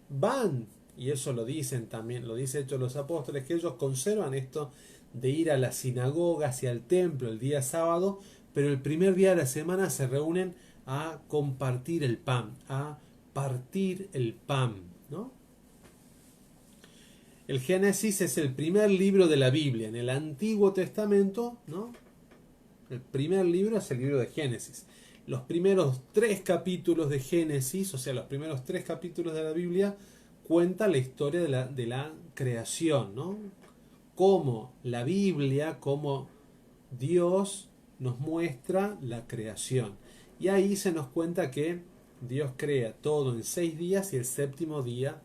Van, y eso lo dicen también, lo dice Hechos de los Apóstoles, que ellos conservan esto de ir a la sinagoga, hacia el templo el día sábado, pero el primer día de la semana se reúnen a compartir el pan, a partir el pan, ¿no? El Génesis es el primer libro de la Biblia. En el Antiguo Testamento, ¿no?, el primer libro es el libro de Génesis. Los primeros 3 capítulos de Génesis, o sea, los primeros 3 capítulos de la Biblia, cuentan la historia de la creación, ¿no? Cómo la Biblia, cómo Dios nos muestra la creación. Y ahí se nos cuenta que Dios crea todo en 6 días y el séptimo día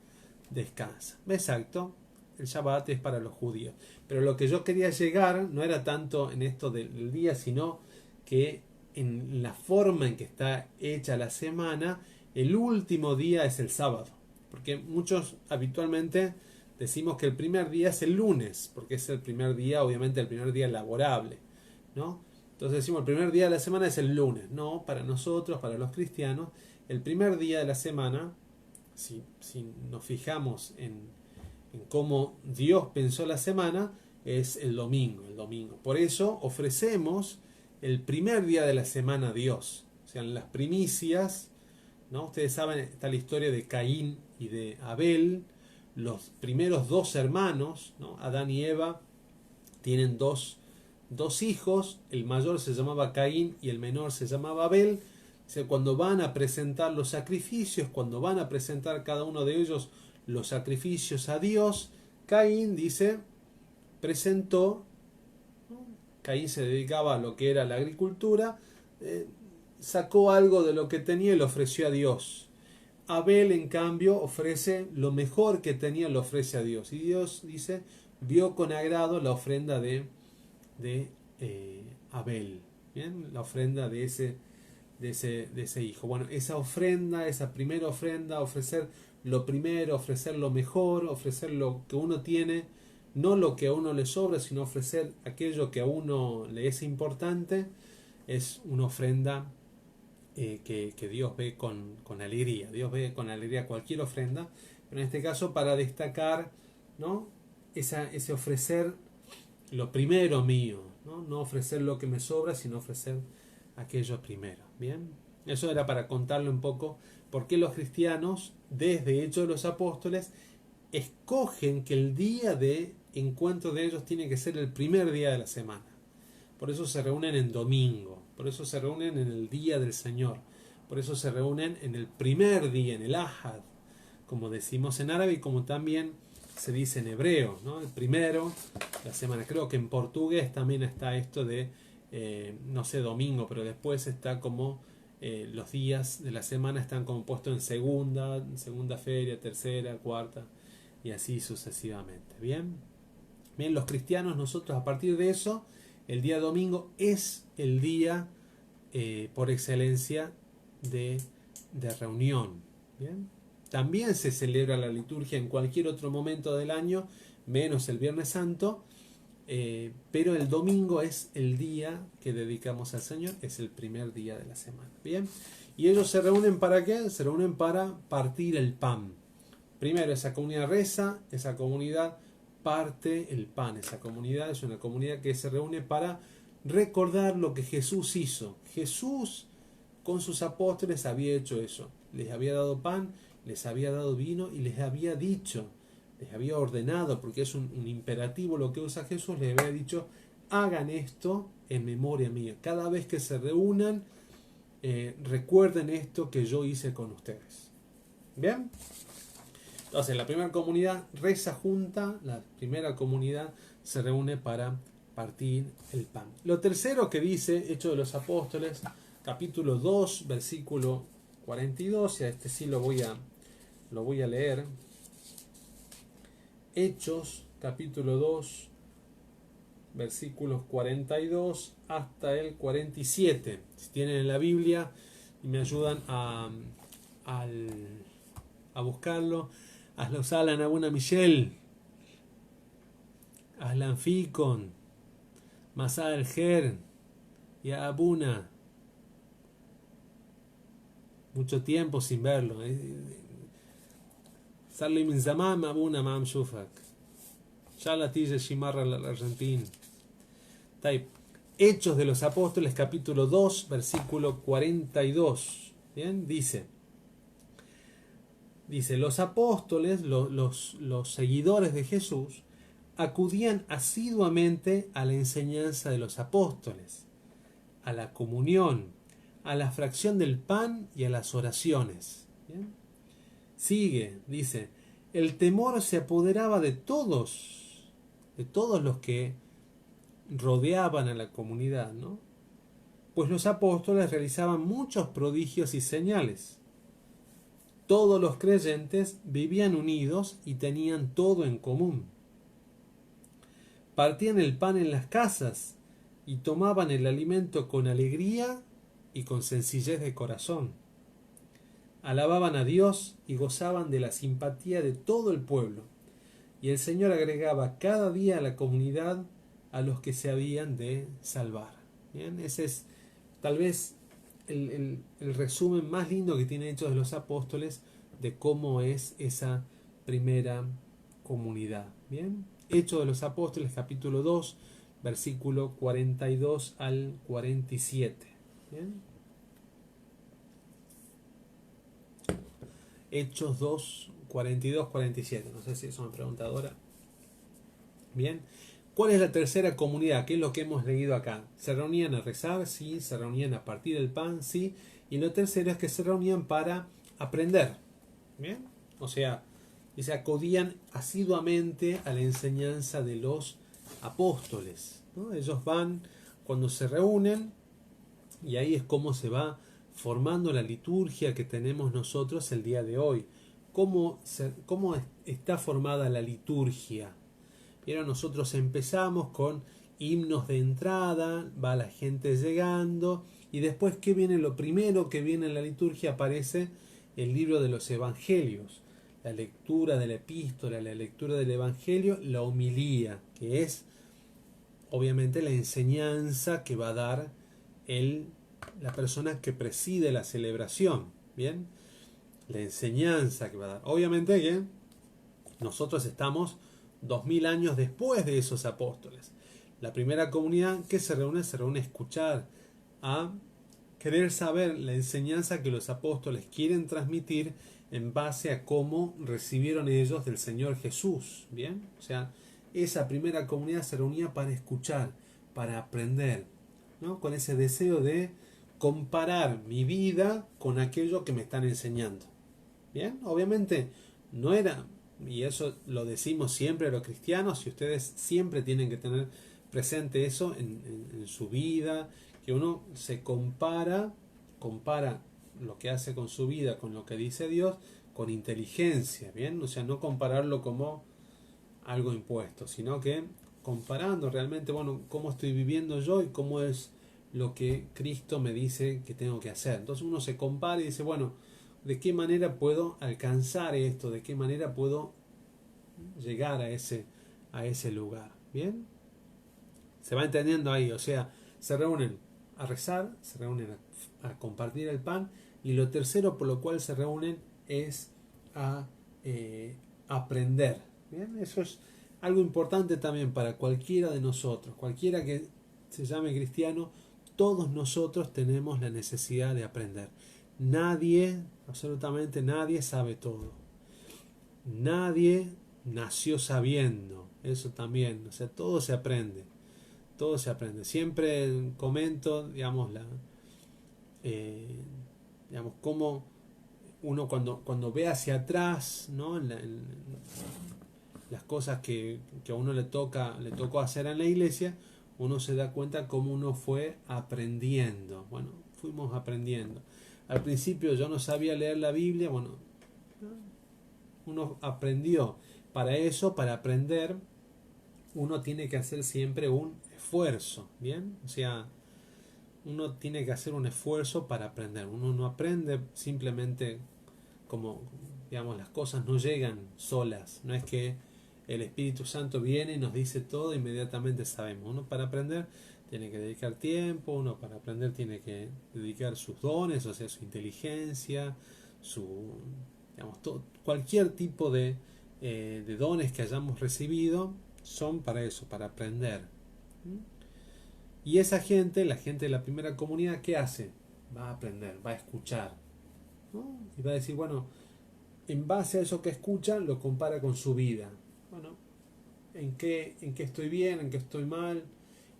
descansa. Exacto, el Shabbat es para los judíos. Pero lo que yo quería llegar no era tanto en esto del día, sino que en la forma en que está hecha la semana, el último día es el sábado. Porque muchos habitualmente decimos que el primer día es el lunes, porque es el primer día, obviamente el primer día laborable, ¿no? Entonces decimos, el primer día de la semana es el lunes. No, para nosotros, para los cristianos, el primer día de la semana, si nos fijamos en cómo Dios pensó la semana, es el domingo, el domingo. Por eso ofrecemos el primer día de la semana a Dios. O sea, en las primicias, ¿no? Ustedes saben, está la historia de Caín y de Abel, los primeros dos hermanos, ¿no? Adán y Eva, tienen dos hijos, el mayor se llamaba Caín y el menor se llamaba Abel. O sea, cuando van a presentar los sacrificios, cuando van a presentar cada uno de ellos los sacrificios a Dios, Caín dice, presentó, ¿no? Caín se dedicaba a lo que era la agricultura, sacó algo de lo que tenía y lo ofreció a Dios. Abel, en cambio, ofrece lo mejor que tenía, lo ofrece a Dios. Y Dios dice, vio con agrado la ofrenda de Abel, ¿bien? La ofrenda de ese hijo. Bueno, esa ofrenda, esa primera ofrenda, ofrecer lo primero, ofrecer lo mejor, ofrecer lo que uno tiene, no lo que a uno le sobra, sino ofrecer aquello que a uno le es importante, es una ofrenda que Dios ve con alegría. Dios ve con alegría cualquier ofrenda, pero en este caso para destacar, ¿no? Ese ofrecer lo primero mío, ¿no? No ofrecer lo que me sobra, sino ofrecer aquello primero. Bien, eso era para contarle un poco por qué los cristianos, desde Hechos de los Apóstoles, escogen que el día de encuentro de ellos tiene que ser el primer día de la semana. Por eso se reúnen en domingo, por eso se reúnen en el día del Señor, por eso se reúnen en el primer día, en el Ahad, como decimos en árabe y como también se dice en hebreo, ¿no? El primero, la semana. Creo que en portugués también está esto de, no sé, domingo, pero después está como los días de la semana están como puestos en segunda feria, tercera, cuarta y así sucesivamente. Bien, bien, los cristianos, nosotros a partir de eso, el día domingo es el día por excelencia de reunión. Bien. También se celebra la liturgia en cualquier otro momento del año, menos el Viernes Santo, pero el domingo es el día que dedicamos al Señor, es el primer día de la semana. Bien, y ellos se reúnen ¿para qué? Se reúnen para partir el pan. Primero esa comunidad reza, esa comunidad parte el pan. Esa comunidad es una comunidad que se reúne para recordar lo que Jesús hizo. Jesús con sus apóstoles había hecho eso. Les había dado pan, les había dado vino y les había dicho, les había ordenado, porque es un imperativo lo que usa Jesús, les había dicho, hagan esto en memoria mía. Cada vez que se reúnan, recuerden esto que yo hice con ustedes. ¿Bien? Entonces, la primera comunidad reza junta, la primera comunidad se reúne para partir el pan. Lo tercero que dice Hechos de los Apóstoles, capítulo 2, versículo 42, y a este sí lo voy a leer. Hechos, capítulo 2, versículos 42 hasta el 47. Si tienen en la Biblia y me ayudan a buscarlo. Ahlan Sahlan Abuna Michel, Ahlan Fikon, Masá el Ger, Ya Abuna. Mucho tiempo sin verlo. Salli min zaman Abuna Mam Shufak. Ya la tilla Shimarra al Argentín. Hechos de los Apóstoles, capítulo 2, versículo 42. Bien, dice, los apóstoles, los seguidores de Jesús, acudían asiduamente a la enseñanza de los apóstoles, a la comunión, a la fracción del pan y a las oraciones. ¿Bien? Sigue, dice, el temor se apoderaba de todos los que rodeaban a la comunidad, ¿no? Pues los apóstoles realizaban muchos prodigios y señales. Todos los creyentes vivían unidos y tenían todo en común. Partían el pan en las casas y tomaban el alimento con alegría y con sencillez de corazón. Alababan a Dios y gozaban de la simpatía de todo el pueblo. Y el Señor agregaba cada día a la comunidad a los que se habían de salvar. Bien, ese es tal vez el resumen más lindo que tiene Hechos de los Apóstoles de cómo es esa primera comunidad. Bien, Hechos de los Apóstoles, capítulo 2, versículo 42 al 47. Bien, Hechos 2, 42, 47. No sé si eso me pregunta ahora. Bien. ¿Cuál es la tercera comunidad? ¿Qué es lo que hemos leído acá? ¿Se reunían a rezar? Sí. ¿Se reunían a partir el pan? Sí. Y lo tercero es que se reunían para aprender. Bien. O sea, y se acudían asiduamente a la enseñanza de los apóstoles, ¿no? Ellos van cuando se reúnen y ahí es como se va formando la liturgia que tenemos nosotros el día de hoy. ¿Cómo está formada la liturgia? Pero nosotros empezamos con himnos de entrada, va la gente llegando y después, ¿qué viene? Lo primero que viene en la liturgia aparece el libro de los evangelios, la lectura de la epístola, la lectura del evangelio, la homilía, que es obviamente la enseñanza que va a dar la persona que preside la celebración. Bien, la enseñanza que va a dar. Obviamente que nosotros estamos 2000 años después de esos apóstoles. La primera comunidad que se reúne a escuchar, a querer saber la enseñanza que los apóstoles quieren transmitir en base a cómo recibieron ellos del Señor Jesús. Bien, o sea, esa primera comunidad se reunía para escuchar, para aprender, ¿no? Con ese deseo de comparar mi vida con aquello que me están enseñando. Bien, obviamente no era, y eso lo decimos siempre a los cristianos, y ustedes siempre tienen que tener presente eso en su vida, que uno se compara lo que hace con su vida, con lo que dice Dios, con inteligencia, ¿bien? O sea, no compararlo como algo impuesto, sino que comparando realmente, bueno, cómo estoy viviendo yo y cómo es lo que Cristo me dice que tengo que hacer. Entonces uno se compara y dice, bueno, ¿de qué manera puedo alcanzar esto? ¿De qué manera puedo llegar a ese lugar? ¿Bien? Se va entendiendo ahí, o sea, se reúnen a rezar, se reúnen a compartir el pan, y lo tercero por lo cual se reúnen es a aprender. ¿Bien? Eso es algo importante también para cualquiera de nosotros, cualquiera que se llame cristiano, todos nosotros tenemos la necesidad de aprender. Nadie, absolutamente nadie sabe todo. Nadie nació sabiendo, eso también, o sea, todo se aprende. Todo se aprende. Siempre comento, digamos, digamos, cómo uno cuando ve hacia atrás, ¿no? En las cosas que a uno le tocó hacer en la iglesia, uno se da cuenta cómo uno fue aprendiendo. Bueno, fuimos aprendiendo. Al principio yo no sabía leer la Biblia, bueno, uno aprendió. Para eso, para aprender, uno tiene que hacer siempre un esfuerzo, ¿bien? O sea, uno tiene que hacer un esfuerzo para aprender. Uno no aprende simplemente como, digamos, las cosas no llegan solas. No es que el Espíritu Santo viene y nos dice todo e inmediatamente sabemos. Uno para aprender tiene que dedicar tiempo, uno para aprender tiene que dedicar sus dones, o sea, su inteligencia, digamos, cualquier tipo de dones que hayamos recibido son para eso, para aprender. Y esa gente, la gente de la primera comunidad, ¿qué hace? Va a aprender, va a escuchar, ¿no? Y va a decir, bueno, en base a eso que escucha, lo compara con su vida. Bueno, ¿en qué estoy bien? ¿En qué estoy mal?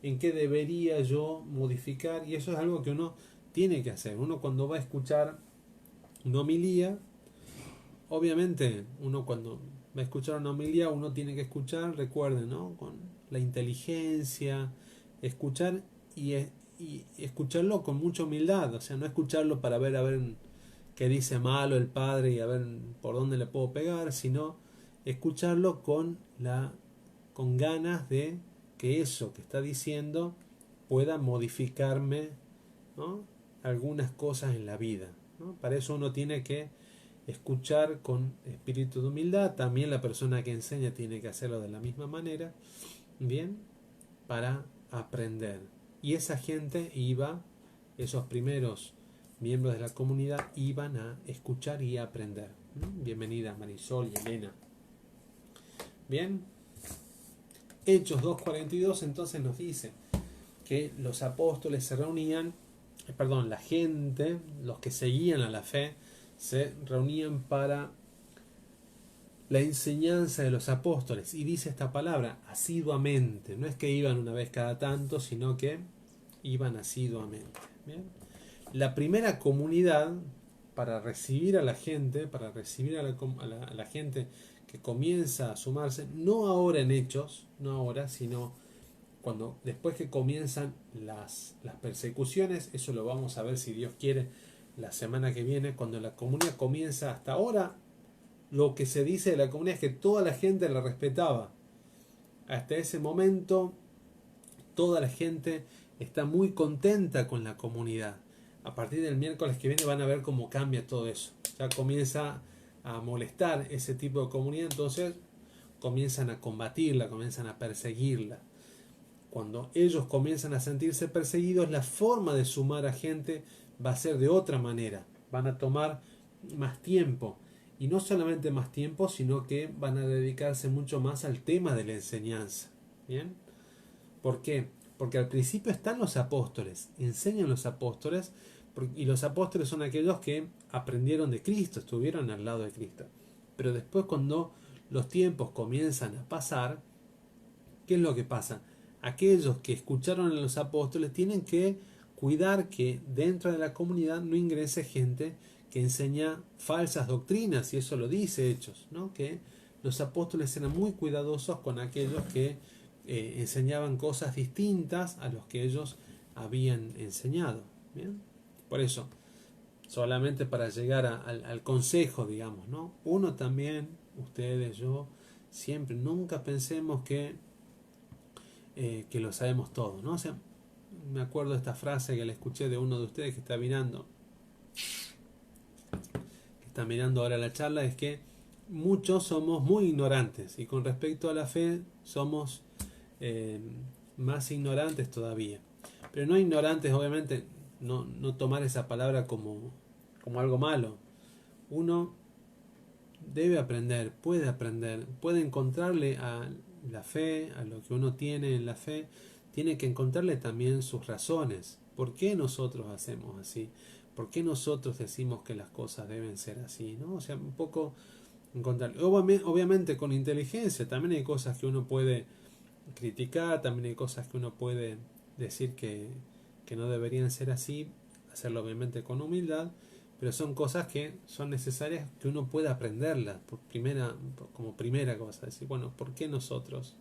¿En qué debería yo modificar? Y eso es algo que uno tiene que hacer. Uno cuando va a escuchar una homilía, obviamente, uno cuando va a escuchar una homilía, uno tiene que escuchar, recuerden, ¿no? Con la inteligencia, escuchar y escucharlo con mucha humildad, o sea, no escucharlo para ver a ver qué dice malo el padre y a ver por dónde le puedo pegar, sino escucharlo con ganas de que eso que está diciendo pueda modificarme, ¿no? Algunas cosas en la vida, ¿no? Para eso uno tiene que escuchar con espíritu de humildad. También la persona que enseña tiene que hacerlo de la misma manera, bien, para aprender. y esa gente iba, esos primeros miembros de la comunidad iban a escuchar y a aprender. Bienvenida Marisol y Elena. Bien, Hechos 2:42 entonces nos dice que los apóstoles se reunían, la gente, los que seguían a la fe, se reunían para la enseñanza de los apóstoles. Y dice esta palabra, asiduamente. No es que iban una vez cada tanto, sino que iban asiduamente. ¿Bien? La primera comunidad para recibir a la gente, para recibir a la gente que comienza a sumarse, no ahora en Hechos, no ahora, sino cuando después que comienzan las persecuciones. Eso lo vamos a ver, si Dios quiere, la semana que viene. Cuando la comunidad comienza, hasta ahora lo que se dice de la comunidad es que toda la gente la respetaba. Hasta ese momento toda la gente está muy contenta con la comunidad. A partir del miércoles que viene van a ver cómo cambia todo eso. Ya comienza a molestar ese tipo de comunidad, entonces comienzan a combatirla, comienzan a perseguirla. Cuando ellos comienzan a sentirse perseguidos, la forma de sumar a gente va a ser de otra manera. Van a tomar más tiempo. Y no solamente más tiempo, sino que van a dedicarse mucho más al tema de la enseñanza. ¿Bien? ¿Por qué? Porque al principio están los apóstoles, enseñan los apóstoles, y los apóstoles son aquellos que aprendieron de Cristo, estuvieron al lado de Cristo. Pero después, cuando los tiempos comienzan a pasar, ¿qué es lo que pasa? Aquellos que escucharon a los apóstoles tienen que cuidar que dentro de la comunidad no ingrese gente que enseña falsas doctrinas, y eso lo dice Hechos, ¿no? Que los apóstoles eran muy cuidadosos con aquellos que enseñaban cosas distintas a los que ellos habían enseñado. ¿Bien? Por eso, solamente para llegar al consejo, digamos, ¿no? Uno también, ustedes, yo, siempre, nunca pensemos que lo sabemos todo, ¿no? O sea, me acuerdo de esta frase que le escuché de uno de ustedes que está mirando ahora la charla, es que muchos somos muy ignorantes, y con respecto a la fe somos más ignorantes todavía. Pero no ignorantes, obviamente, no tomar esa palabra como algo malo. Uno debe aprender, puede encontrarle a la fe, a lo que uno tiene en la fe, tiene que encontrarle también sus razones. ¿Por qué nosotros hacemos así? ¿Por qué nosotros decimos que las cosas deben ser así? ¿No? O sea, un poco encontrar. Obviamente con inteligencia, también hay cosas que uno puede criticar, también hay cosas que uno puede decir que no deberían ser así, hacerlo obviamente con humildad, pero son cosas que son necesarias que uno pueda aprenderlas como primera cosa, decir, bueno, ¿por qué nosotros?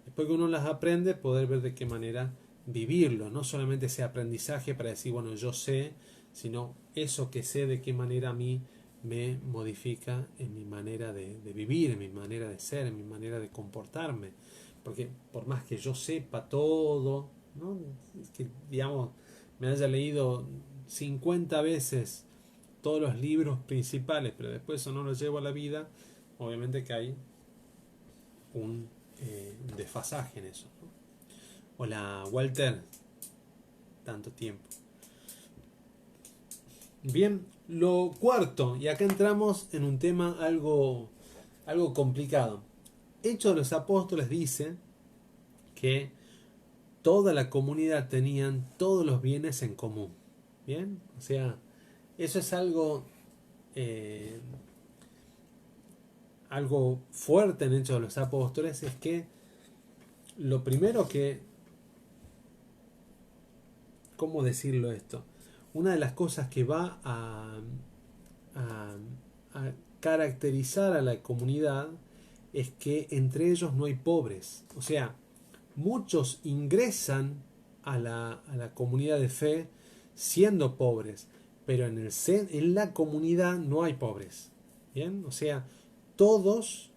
Después que uno las aprende, poder ver de qué manera vivirlo, no solamente ese aprendizaje para decir, bueno, yo sé, sino eso que sé, de qué manera a mí me modifica en mi manera de vivir, en mi manera de ser, en mi manera de comportarme. Porque por más que yo sepa todo, ¿no? Que digamos, me haya leído 50 veces todos los libros principales, pero después eso no lo llevo a la vida, obviamente que hay un desfasaje en eso, ¿no? Hola Walter, tanto tiempo. Bien, lo cuarto, y acá entramos en un tema algo complicado. Hechos de los Apóstoles dice que toda la comunidad tenían todos los bienes en común. Bien, o sea, eso es algo fuerte en Hechos de los Apóstoles, es que lo primero que, ¿cómo decirlo esto? Una de las cosas que va a caracterizar a la comunidad es que entre ellos no hay pobres. O sea, muchos ingresan a la comunidad de fe siendo pobres, pero en la comunidad no hay pobres. ¿Bien? O sea, todos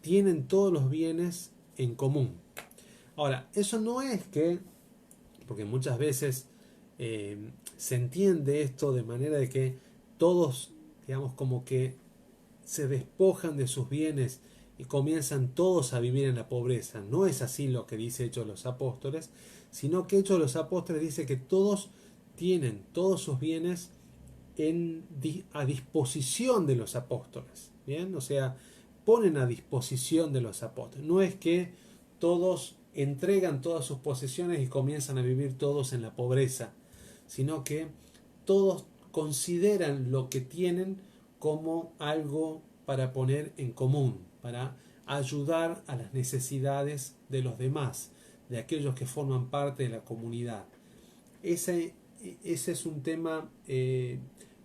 tienen todos los bienes en común. Ahora, eso no es que, porque muchas veces se entiende esto de manera de que todos, digamos, como que se despojan de sus bienes y comienzan todos a vivir en la pobreza. No es así lo que dice Hechos de los Apóstoles, sino que Hechos de los Apóstoles dice que todos tienen todos sus bienes a disposición de los apóstoles. Bien, o sea, ponen a disposición de los apóstoles. No es que todos entregan todas sus posesiones y comienzan a vivir todos en la pobreza, sino que todos consideran lo que tienen como algo para poner en común, para ayudar a las necesidades de los demás, de aquellos que forman parte de la comunidad. Ese es un tema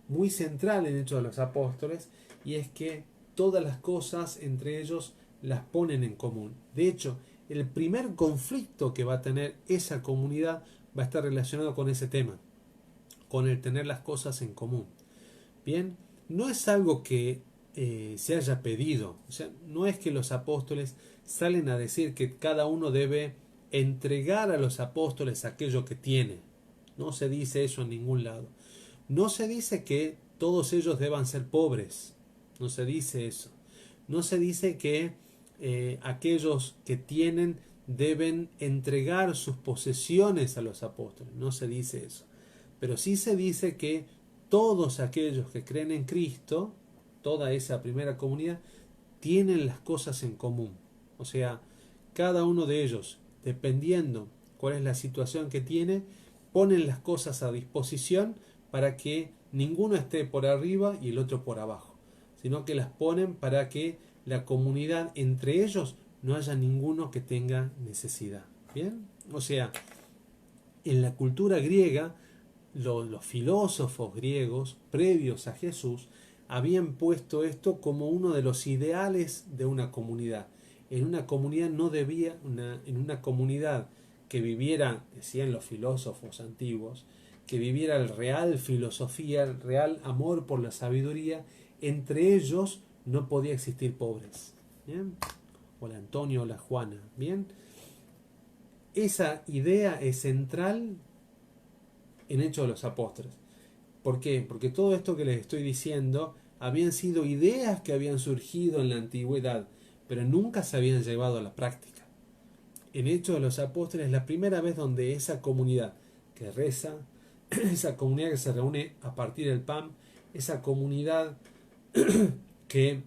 muy central en Hechos de los Apóstoles, y es que todas las cosas entre ellos las ponen en común. De hecho, el primer conflicto que va a tener esa comunidad va a estar relacionado con ese tema, con el tener las cosas en común. Bien, no es algo que se haya pedido, o sea, no es que los apóstoles salen a decir que cada uno debe entregar a los apóstoles aquello que tiene. No se dice eso en ningún lado. No se dice que todos ellos deban ser pobres. No se dice eso. No se dice que aquellos que tienen deben entregar sus posesiones a los apóstoles. No se dice eso. Pero sí se dice que todos aquellos que creen en Cristo, toda esa primera comunidad, tienen las cosas en común. O sea, cada uno de ellos, dependiendo cuál es la situación que tiene, ponen las cosas a disposición para que ninguno esté por arriba y el otro por abajo, sino que las ponen para que la comunidad entre ellos no haya ninguno que tenga necesidad. ¿Bien? O sea, en la cultura griega, los filósofos griegos previos a Jesús habían puesto esto como uno de los ideales de una comunidad. En una comunidad no debía, en una comunidad que viviera, decían los filósofos antiguos, que viviera el real filosofía, el real amor por la sabiduría, entre ellos no podía existir pobres. ¿Bien? O la Antonio o la Juana. Bien, esa idea es central en Hechos de los Apóstoles. ¿Por qué? Porque todo esto que les estoy diciendo habían sido ideas que habían surgido en la antigüedad, pero nunca se habían llevado a la práctica. En Hechos de los Apóstoles es la primera vez donde esa comunidad que reza, esa comunidad que se reúne a partir del pan, esa comunidad que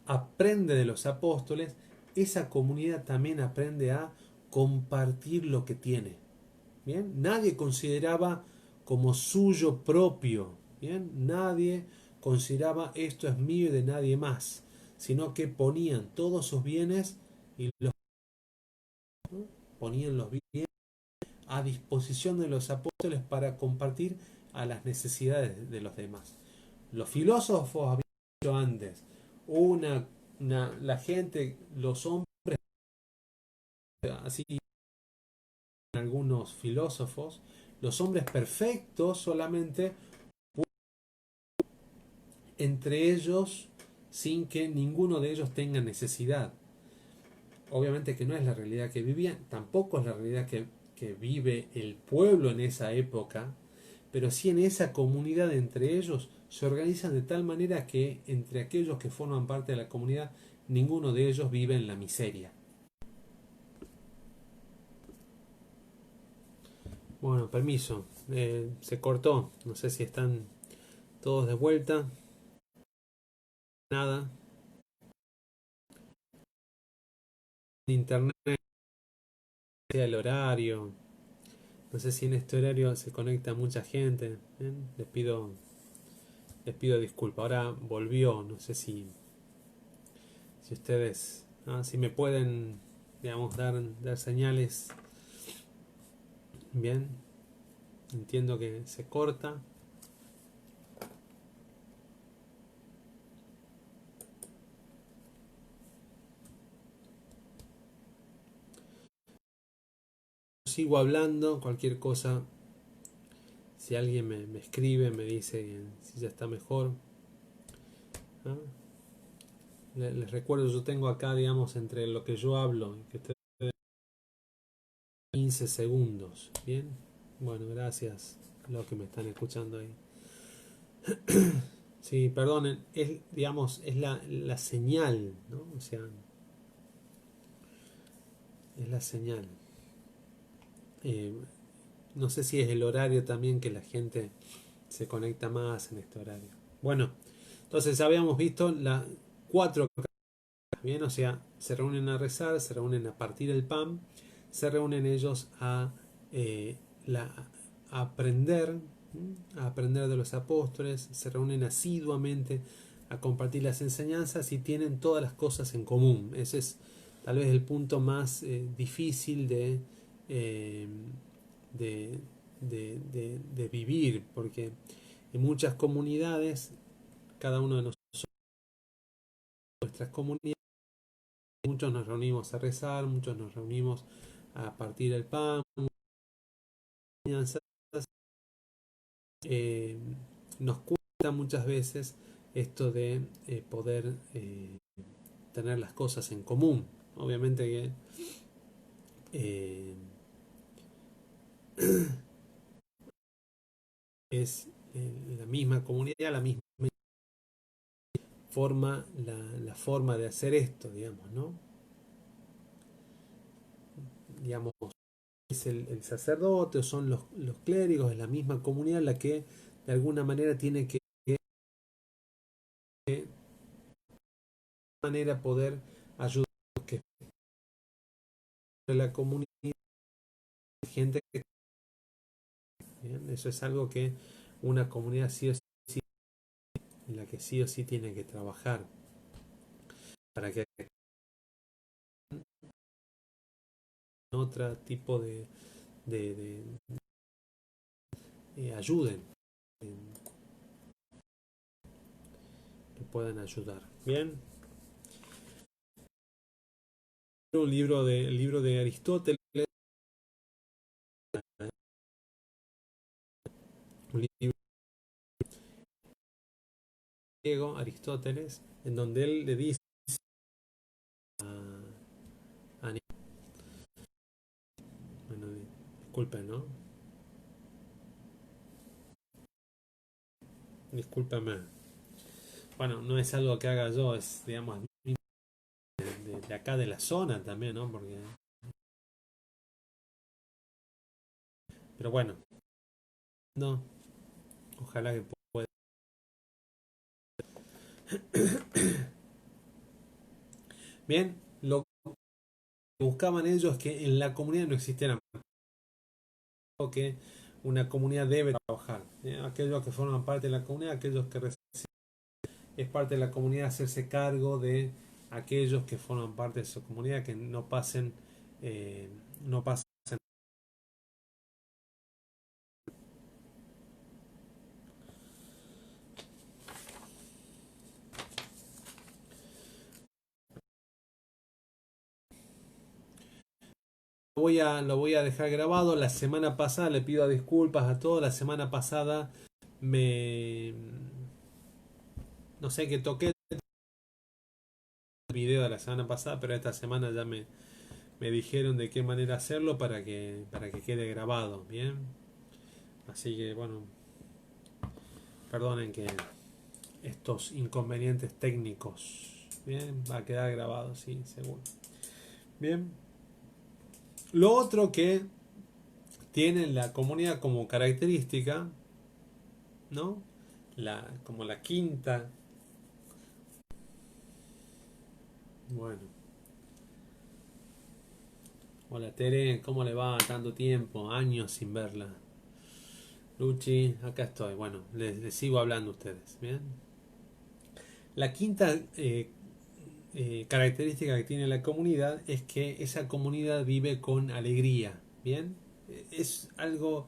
aprende de los apóstoles, esa comunidad también aprende a compartir lo que tiene. Bien, nadie consideraba como suyo propio, bien, nadie consideraba esto es mío y de nadie más, sino que ponían todos sus bienes y los ponían los bienes a disposición de los apóstoles para compartir a las necesidades de los demás. Los filósofos habían dicho antes, la gente, los hombres, así algunos filósofos, los hombres perfectos solamente entre ellos sin que ninguno de ellos tenga necesidad. Obviamente que no es la realidad que vivían, tampoco es la realidad que vive el pueblo en esa época, pero sí en esa comunidad entre ellos se organizan de tal manera que entre aquellos que forman parte de la comunidad ninguno de ellos vive en la miseria. Bueno, permiso, se cortó, no sé si están todos de vuelta, nada, internet, sea el horario, no sé si en este horario se conecta mucha gente, ¿bien? Les pido disculpas, ahora volvió, no sé si ustedes, si me pueden, digamos, dar señales, bien, entiendo que se corta. Sigo hablando, cualquier cosa, si alguien me escribe, me dice si ya está mejor. ¿Ah? Les recuerdo, yo tengo acá, digamos, entre lo que yo hablo y que ustedes 15 segundos. Bien, bueno, gracias a los que me están escuchando ahí. Sí, perdonen, es, digamos, es la señal, ¿no? O sea, es la señal. Eh, no sé si es el horario también que la gente se conecta más en este horario. Bueno, entonces habíamos visto las cuatro caras, bien, o sea, se reúnen a rezar, se reúnen a partir el pan, se reúnen ellos eh, la- a aprender, a aprender de los apóstoles, se reúnen asiduamente a compartir las enseñanzas y tienen todas las cosas en común. Ese es tal vez el punto más difícil eh, de, de vivir, porque en muchas comunidades, cada uno de nosotros, nuestras comunidades, muchos nos reunimos a rezar, muchos nos reunimos a partir el pan, eh, nos cuesta muchas veces esto de poder tener las cosas en común. Obviamente que eh, es la misma comunidad, la misma forma, la forma de hacer esto, digamos, ¿no? Digamos, es el sacerdote o son los clérigos, es la misma comunidad la que de alguna manera tiene que de manera poder ayudar a los que de la comunidad, gente que bien, eso es algo que una comunidad sí o sí, en la que sí o sí tiene que trabajar para que otro tipo de ayuden, que puedan ayudar. Bien, el libro de Aristóteles, un libro griego, Aristóteles, en donde él le dice a bueno, disculpen, ¿no? Discúlpame. Bueno, no es algo que haga yo, es, digamos, de acá de la zona también, ¿no? Porque, pero bueno, no, ojalá que pueda. Bien, lo que buscaban ellos es que en la comunidad no existiera que una comunidad debe trabajar. Aquellos que forman parte de la comunidad, aquellos que es parte de la comunidad, hacerse cargo de aquellos que forman parte de su comunidad, que no pasen, no pasen. Lo voy a dejar grabado. La semana pasada le pido disculpas a todos. La semana pasada me no sé que toqué el video de la semana pasada, pero esta semana ya me dijeron de qué manera hacerlo para que quede grabado, bien. Así que bueno, perdonen que estos inconvenientes técnicos, bien, va a quedar grabado, sí, seguro. Bien. Lo otro que tiene la comunidad como característica, ¿no? Como la quinta. Bueno, hola Tere, ¿cómo le va? Tanto tiempo, años sin verla. Luchi, acá estoy. Bueno, les sigo hablando a ustedes. Bien. La quinta característica que tiene la comunidad es que esa comunidad vive con alegría. Bien. Es algo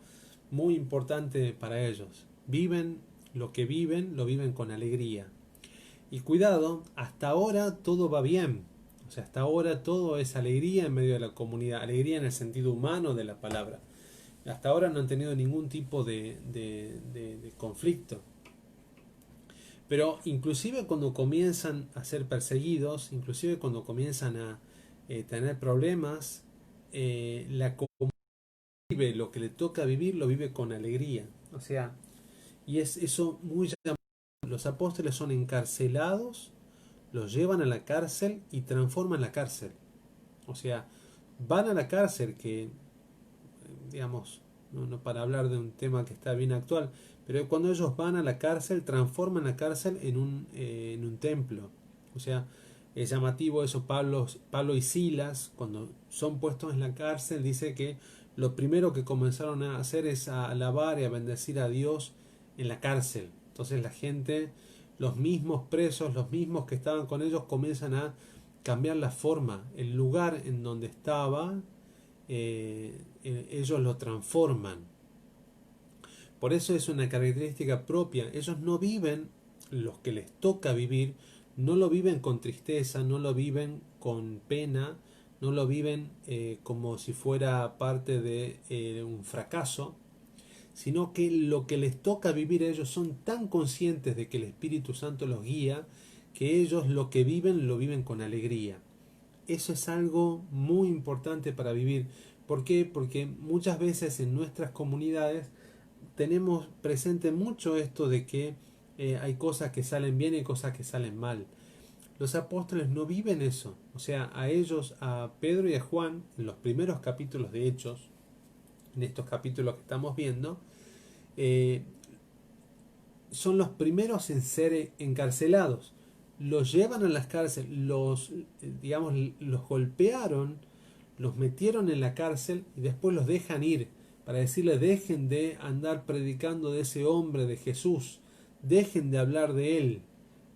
muy importante para ellos. Viven, lo viven con alegría. Y cuidado, hasta ahora todo va bien. O sea, hasta ahora todo es alegría en medio de la comunidad. Alegría en el sentido humano de la palabra. Hasta ahora no han tenido ningún tipo de conflicto. Pero inclusive cuando comienzan a ser perseguidos, inclusive cuando comienzan a tener problemas, la comunidad vive lo que le toca vivir, lo vive con alegría. O sea, y es eso muy llamativo. Los apóstoles son encarcelados, los llevan a la cárcel y transforman la cárcel. O sea, van a la cárcel, que, digamos, no para hablar de un tema que está bien actual, pero cuando ellos van a la cárcel, transforman la cárcel en un templo. O sea, es llamativo eso. Pablo y Silas, cuando son puestos en la cárcel, dice que lo primero que comenzaron a hacer es a alabar y a bendecir a Dios en la cárcel. Entonces la gente, los mismos presos, los mismos que estaban con ellos, comienzan a cambiar la forma, el lugar en donde estaba, ellos lo transforman. Por eso es una característica propia. Ellos no viven los que les toca vivir, no lo viven con tristeza, no lo viven con pena, no lo viven como si fuera parte de un fracaso, sino que lo que les toca vivir a ellos son tan conscientes de que el Espíritu Santo los guía, que ellos lo que viven lo viven con alegría. Eso es algo muy importante para vivir. ¿Por qué? Porque muchas veces en nuestras comunidades tenemos presente mucho esto de que hay cosas que salen bien y cosas que salen mal. Los apóstoles no viven eso. O sea, a ellos, a Pedro y a Juan, en los primeros capítulos de Hechos, en estos capítulos que estamos viendo, eh, son los primeros en ser encarcelados. Los llevan a las cárceles, digamos, los golpearon, los metieron en la cárcel y después los dejan ir para decirles: dejen de andar predicando de ese hombre, de Jesús, dejen de hablar de él,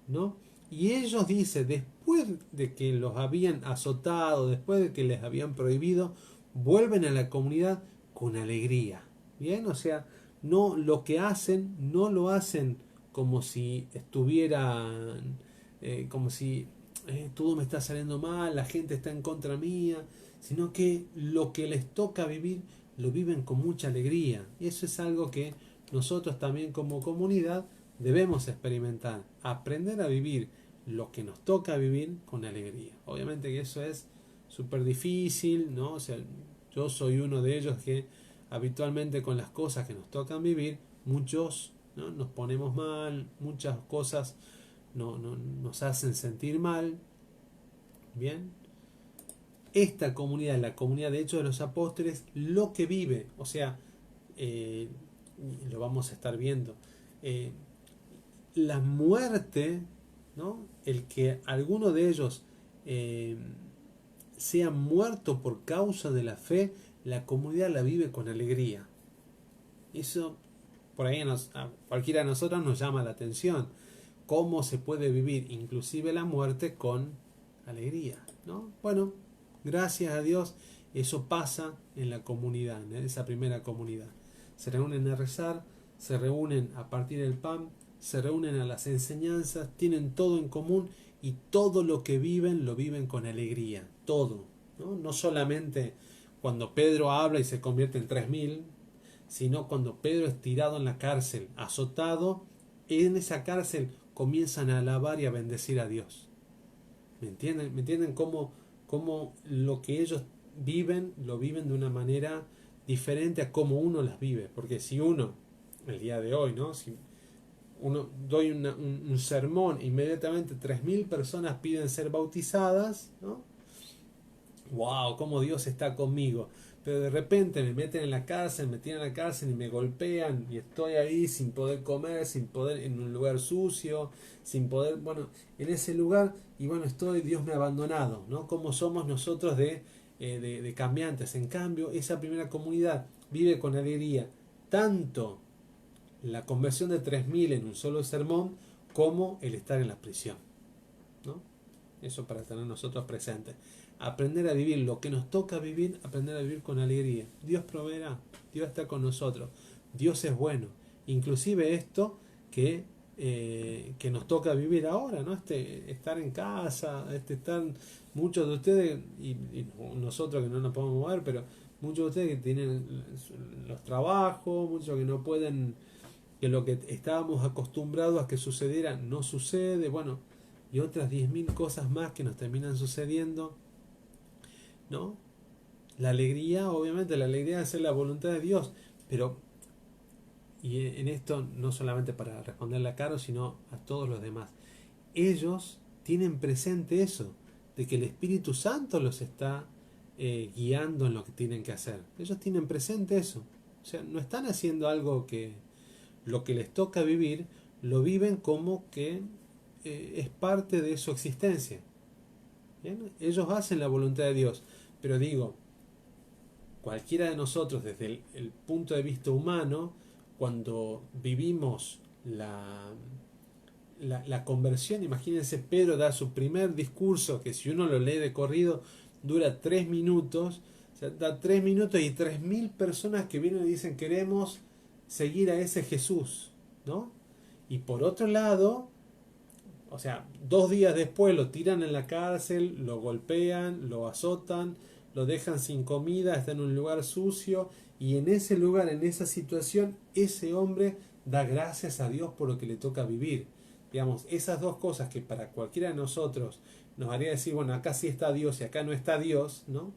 ¿no? Y ellos, dice, después de que los habían azotado, después de que les habían prohibido, vuelven a la comunidad con alegría. Bien, o sea, no, lo que hacen no lo hacen como si estuvieran, como si todo me está saliendo mal, la gente está en contra mía, sino que lo que les toca vivir lo viven con mucha alegría. Y eso es algo que nosotros también como comunidad debemos experimentar, aprender a vivir lo que nos toca vivir con alegría. Obviamente que eso es súper difícil, ¿no? O sea, yo soy uno de ellos que habitualmente con las cosas que nos tocan vivir, muchos, ¿no?, nos ponemos mal, muchas cosas nos hacen sentir mal. Bien, esta comunidad, la comunidad de Hechos de los Apóstoles, lo que vive, o sea, lo vamos a estar viendo, la muerte, ¿no?, el que alguno de ellos sea muerto por causa de la fe, la comunidad la vive con alegría. Eso por ahí a cualquiera de nosotros nos llama la atención. ¿Cómo se puede vivir inclusive la muerte con alegría, ¿no? Bueno, gracias a Dios eso pasa en la comunidad, en esa primera comunidad. Se reúnen a rezar, se reúnen a partir del pan, se reúnen a las enseñanzas, tienen todo en común y todo lo que viven lo viven con alegría, todo, ¿no? No solamente cuando Pedro habla y se convierte en 3000, sino cuando Pedro es tirado en la cárcel, azotado, en esa cárcel comienzan a alabar y a bendecir a Dios. ¿Me entienden? ¿Me entienden cómo lo que ellos viven, lo viven de una manera diferente a cómo uno las vive? Porque si uno, el día de hoy, ¿no?, si uno doy un sermón, inmediatamente 3000 personas piden ser bautizadas, ¿no? ¡Wow! ¿Cómo Dios está conmigo? Pero de repente me meten en la cárcel, me tiran en la cárcel y me golpean y estoy ahí sin poder comer, sin poder, en un lugar sucio, sin poder, bueno, en ese lugar, y bueno, Dios me ha abandonado, ¿no? Como somos nosotros de cambiantes. En cambio, esa primera comunidad vive con alegría tanto la conversión de 3000 en un solo sermón como el estar en la prisión, ¿no? Eso para tener nosotros presentes. Aprender a vivir lo que nos toca vivir, aprender a vivir con alegría. Dios proveerá, Dios está con nosotros, Dios es bueno. Inclusive esto que nos toca vivir ahora, ¿no? Estar en casa, estar, muchos de ustedes, y nosotros que no nos podemos mover, pero muchos de ustedes que tienen los trabajos, muchos que no pueden, que lo que estábamos acostumbrados a que sucediera no sucede, bueno, y otras 10.000 cosas más que nos terminan sucediendo, ¿no? La alegría, obviamente, la alegría de hacer la voluntad de Dios, pero y en esto no solamente para responderle a Caro, sino a todos los demás, ellos tienen presente eso, de que el Espíritu Santo los está guiando en lo que tienen que hacer. Ellos tienen presente eso. O sea, no están haciendo algo que lo que les toca vivir, lo viven como que es parte de su existencia. ¿Bien? Ellos hacen la voluntad de Dios. Pero digo, cualquiera de nosotros, desde el punto de vista humano, cuando vivimos la conversión, imagínense, Pedro da su primer discurso, que si uno lo lee de corrido, dura 3 minutos, o sea, da 3 minutos y 3.000 personas que vienen y dicen queremos seguir a ese Jesús, ¿no? Y por otro lado, o sea, 2 días después lo tiran en la cárcel, lo golpean, lo azotan, lo dejan sin comida, está en un lugar sucio, y en ese lugar, en esa situación, ese hombre da gracias a Dios por lo que le toca vivir. Digamos, esas dos cosas que para cualquiera de nosotros nos haría decir, bueno, acá sí está Dios y acá no está Dios, ¿no?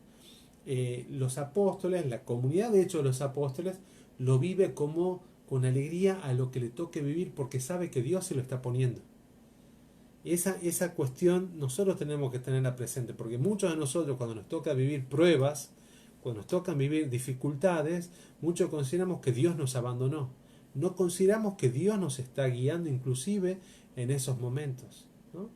Los apóstoles, la comunidad de hecho de los apóstoles, lo vive como con alegría a lo que le toque vivir porque sabe que Dios se lo está poniendo. Esa cuestión nosotros tenemos que tenerla presente, porque muchos de nosotros cuando nos toca vivir pruebas, cuando nos tocan vivir dificultades, muchos consideramos que Dios nos abandonó. No consideramos que Dios nos está guiando inclusive en esos momentos, ¿no?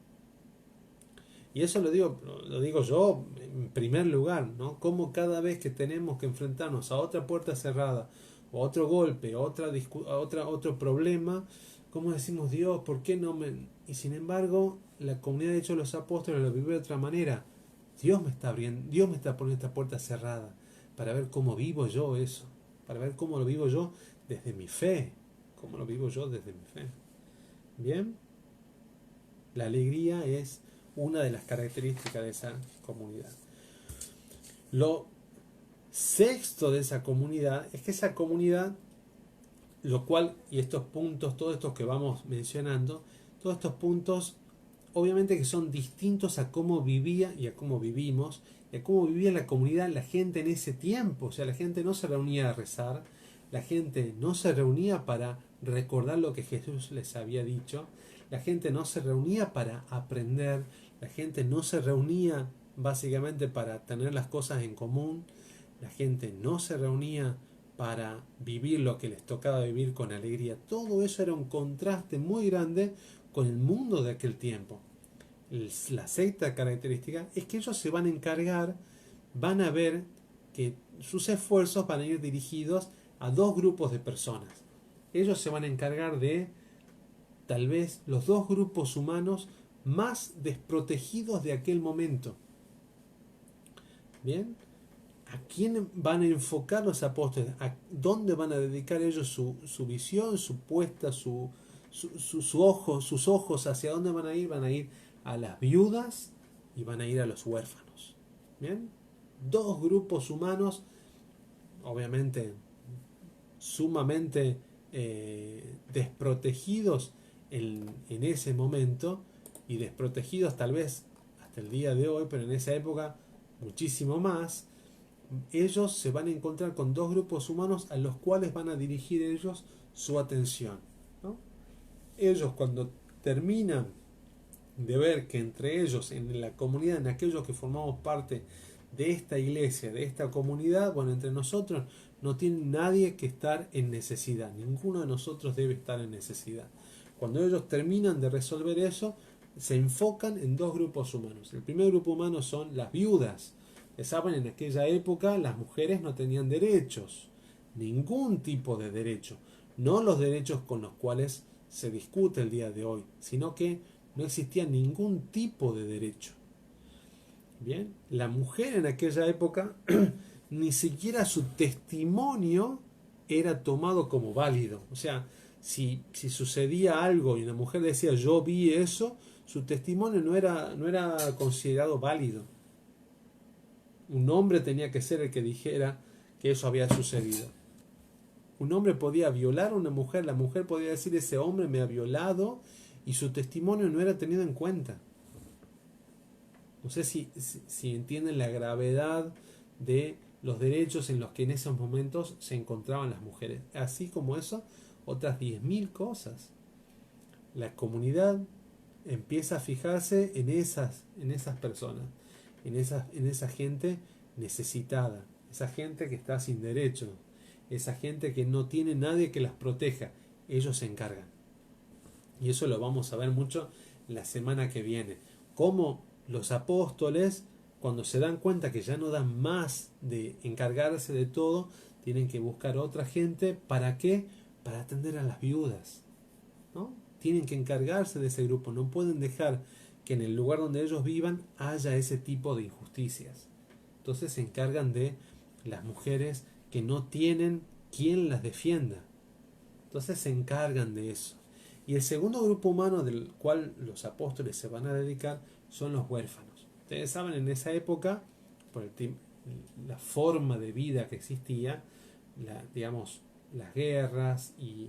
Y eso lo digo yo en primer lugar, ¿no? Como cada vez que tenemos que enfrentarnos a otra puerta cerrada, o otro golpe, otro problema, ¿cómo decimos Dios? ¿Por qué no me...? Y sin embargo, la comunidad de Hechos de los Apóstoles lo vive de otra manera. Dios me está abriendo, Dios me está poniendo esta puerta cerrada para ver cómo vivo yo eso, para ver cómo lo vivo yo desde mi fe, cómo lo vivo yo desde mi fe. Bien, la alegría es una de las características de esa comunidad. Lo sexto de esa comunidad es que esa comunidad, lo cual, y estos puntos, todos estos que vamos mencionando, todos estos puntos obviamente que son distintos a cómo vivía y a cómo vivimos, y a cómo vivía la comunidad, la gente en ese tiempo. O sea, la gente no se reunía a rezar, la gente no se reunía para recordar lo que Jesús les había dicho, la gente no se reunía para aprender, la gente no se reunía básicamente para tener las cosas en común, la gente no se reunía para vivir lo que les tocaba vivir con alegría. Todo eso era un contraste muy grande con el mundo de aquel tiempo. La sexta característica es que ellos se van a encargar, van a ver que sus esfuerzos van a ir dirigidos a dos grupos de personas. Ellos se van a encargar de tal vez los dos grupos humanos más desprotegidos de aquel momento. ¿Bien? ¿A quién van a enfocar los apóstoles? ¿A dónde van a dedicar ellos su visión, su puesta, sus ojos? ¿Hacia dónde van a ir? Van a ir a las viudas y van a ir a los huérfanos. ¿Bien? Dos grupos humanos, obviamente, sumamente desprotegidos en ese momento y desprotegidos tal vez hasta el día de hoy, pero en esa época muchísimo más. Ellos se van a encontrar con dos grupos humanos a los cuales van a dirigir ellos su atención, ¿no? Ellos cuando terminan de ver que entre ellos, en la comunidad, en aquellos que formamos parte de esta iglesia, de esta comunidad, bueno, entre nosotros no tiene nadie que estar en necesidad, ninguno de nosotros debe estar en necesidad. Cuando ellos terminan de resolver eso, se enfocan en dos grupos humanos. El primer grupo humano son las viudas. Saben, en aquella época las mujeres no tenían derechos, ningún tipo de derecho, no los derechos con los cuales se discute el día de hoy, sino que no existía ningún tipo de derecho. Bien, la mujer en aquella época ni siquiera su testimonio era tomado como válido. O sea, si sucedía algo y una mujer decía yo vi eso, su testimonio no era considerado válido. Un hombre tenía que ser el que dijera que eso había sucedido. Un hombre podía violar a una mujer, la mujer podía decir ese hombre me ha violado y su testimonio no era tenido en cuenta. No sé si entienden la gravedad de los derechos en los que en esos momentos se encontraban las mujeres. Así como eso, otras 10.000 cosas. La comunidad empieza a fijarse en esas personas, en esa gente necesitada, esa gente que está sin derechos, esa gente que no tiene nadie que las proteja. Ellos se encargan. Y eso lo vamos a ver mucho la semana que viene. Cómo los apóstoles, cuando se dan cuenta que ya no dan más de encargarse de todo, tienen que buscar otra gente. ¿Para qué? Para atender a las viudas, ¿no? Tienen que encargarse de ese grupo. No pueden dejar que en el lugar donde ellos vivan haya ese tipo de injusticias. Entonces se encargan de las mujeres que no tienen quien las defienda. Entonces se encargan de eso. Y el segundo grupo humano del cual los apóstoles se van a dedicar son los huérfanos. Ustedes saben, en esa época, por la forma de vida que existía, digamos, las guerras y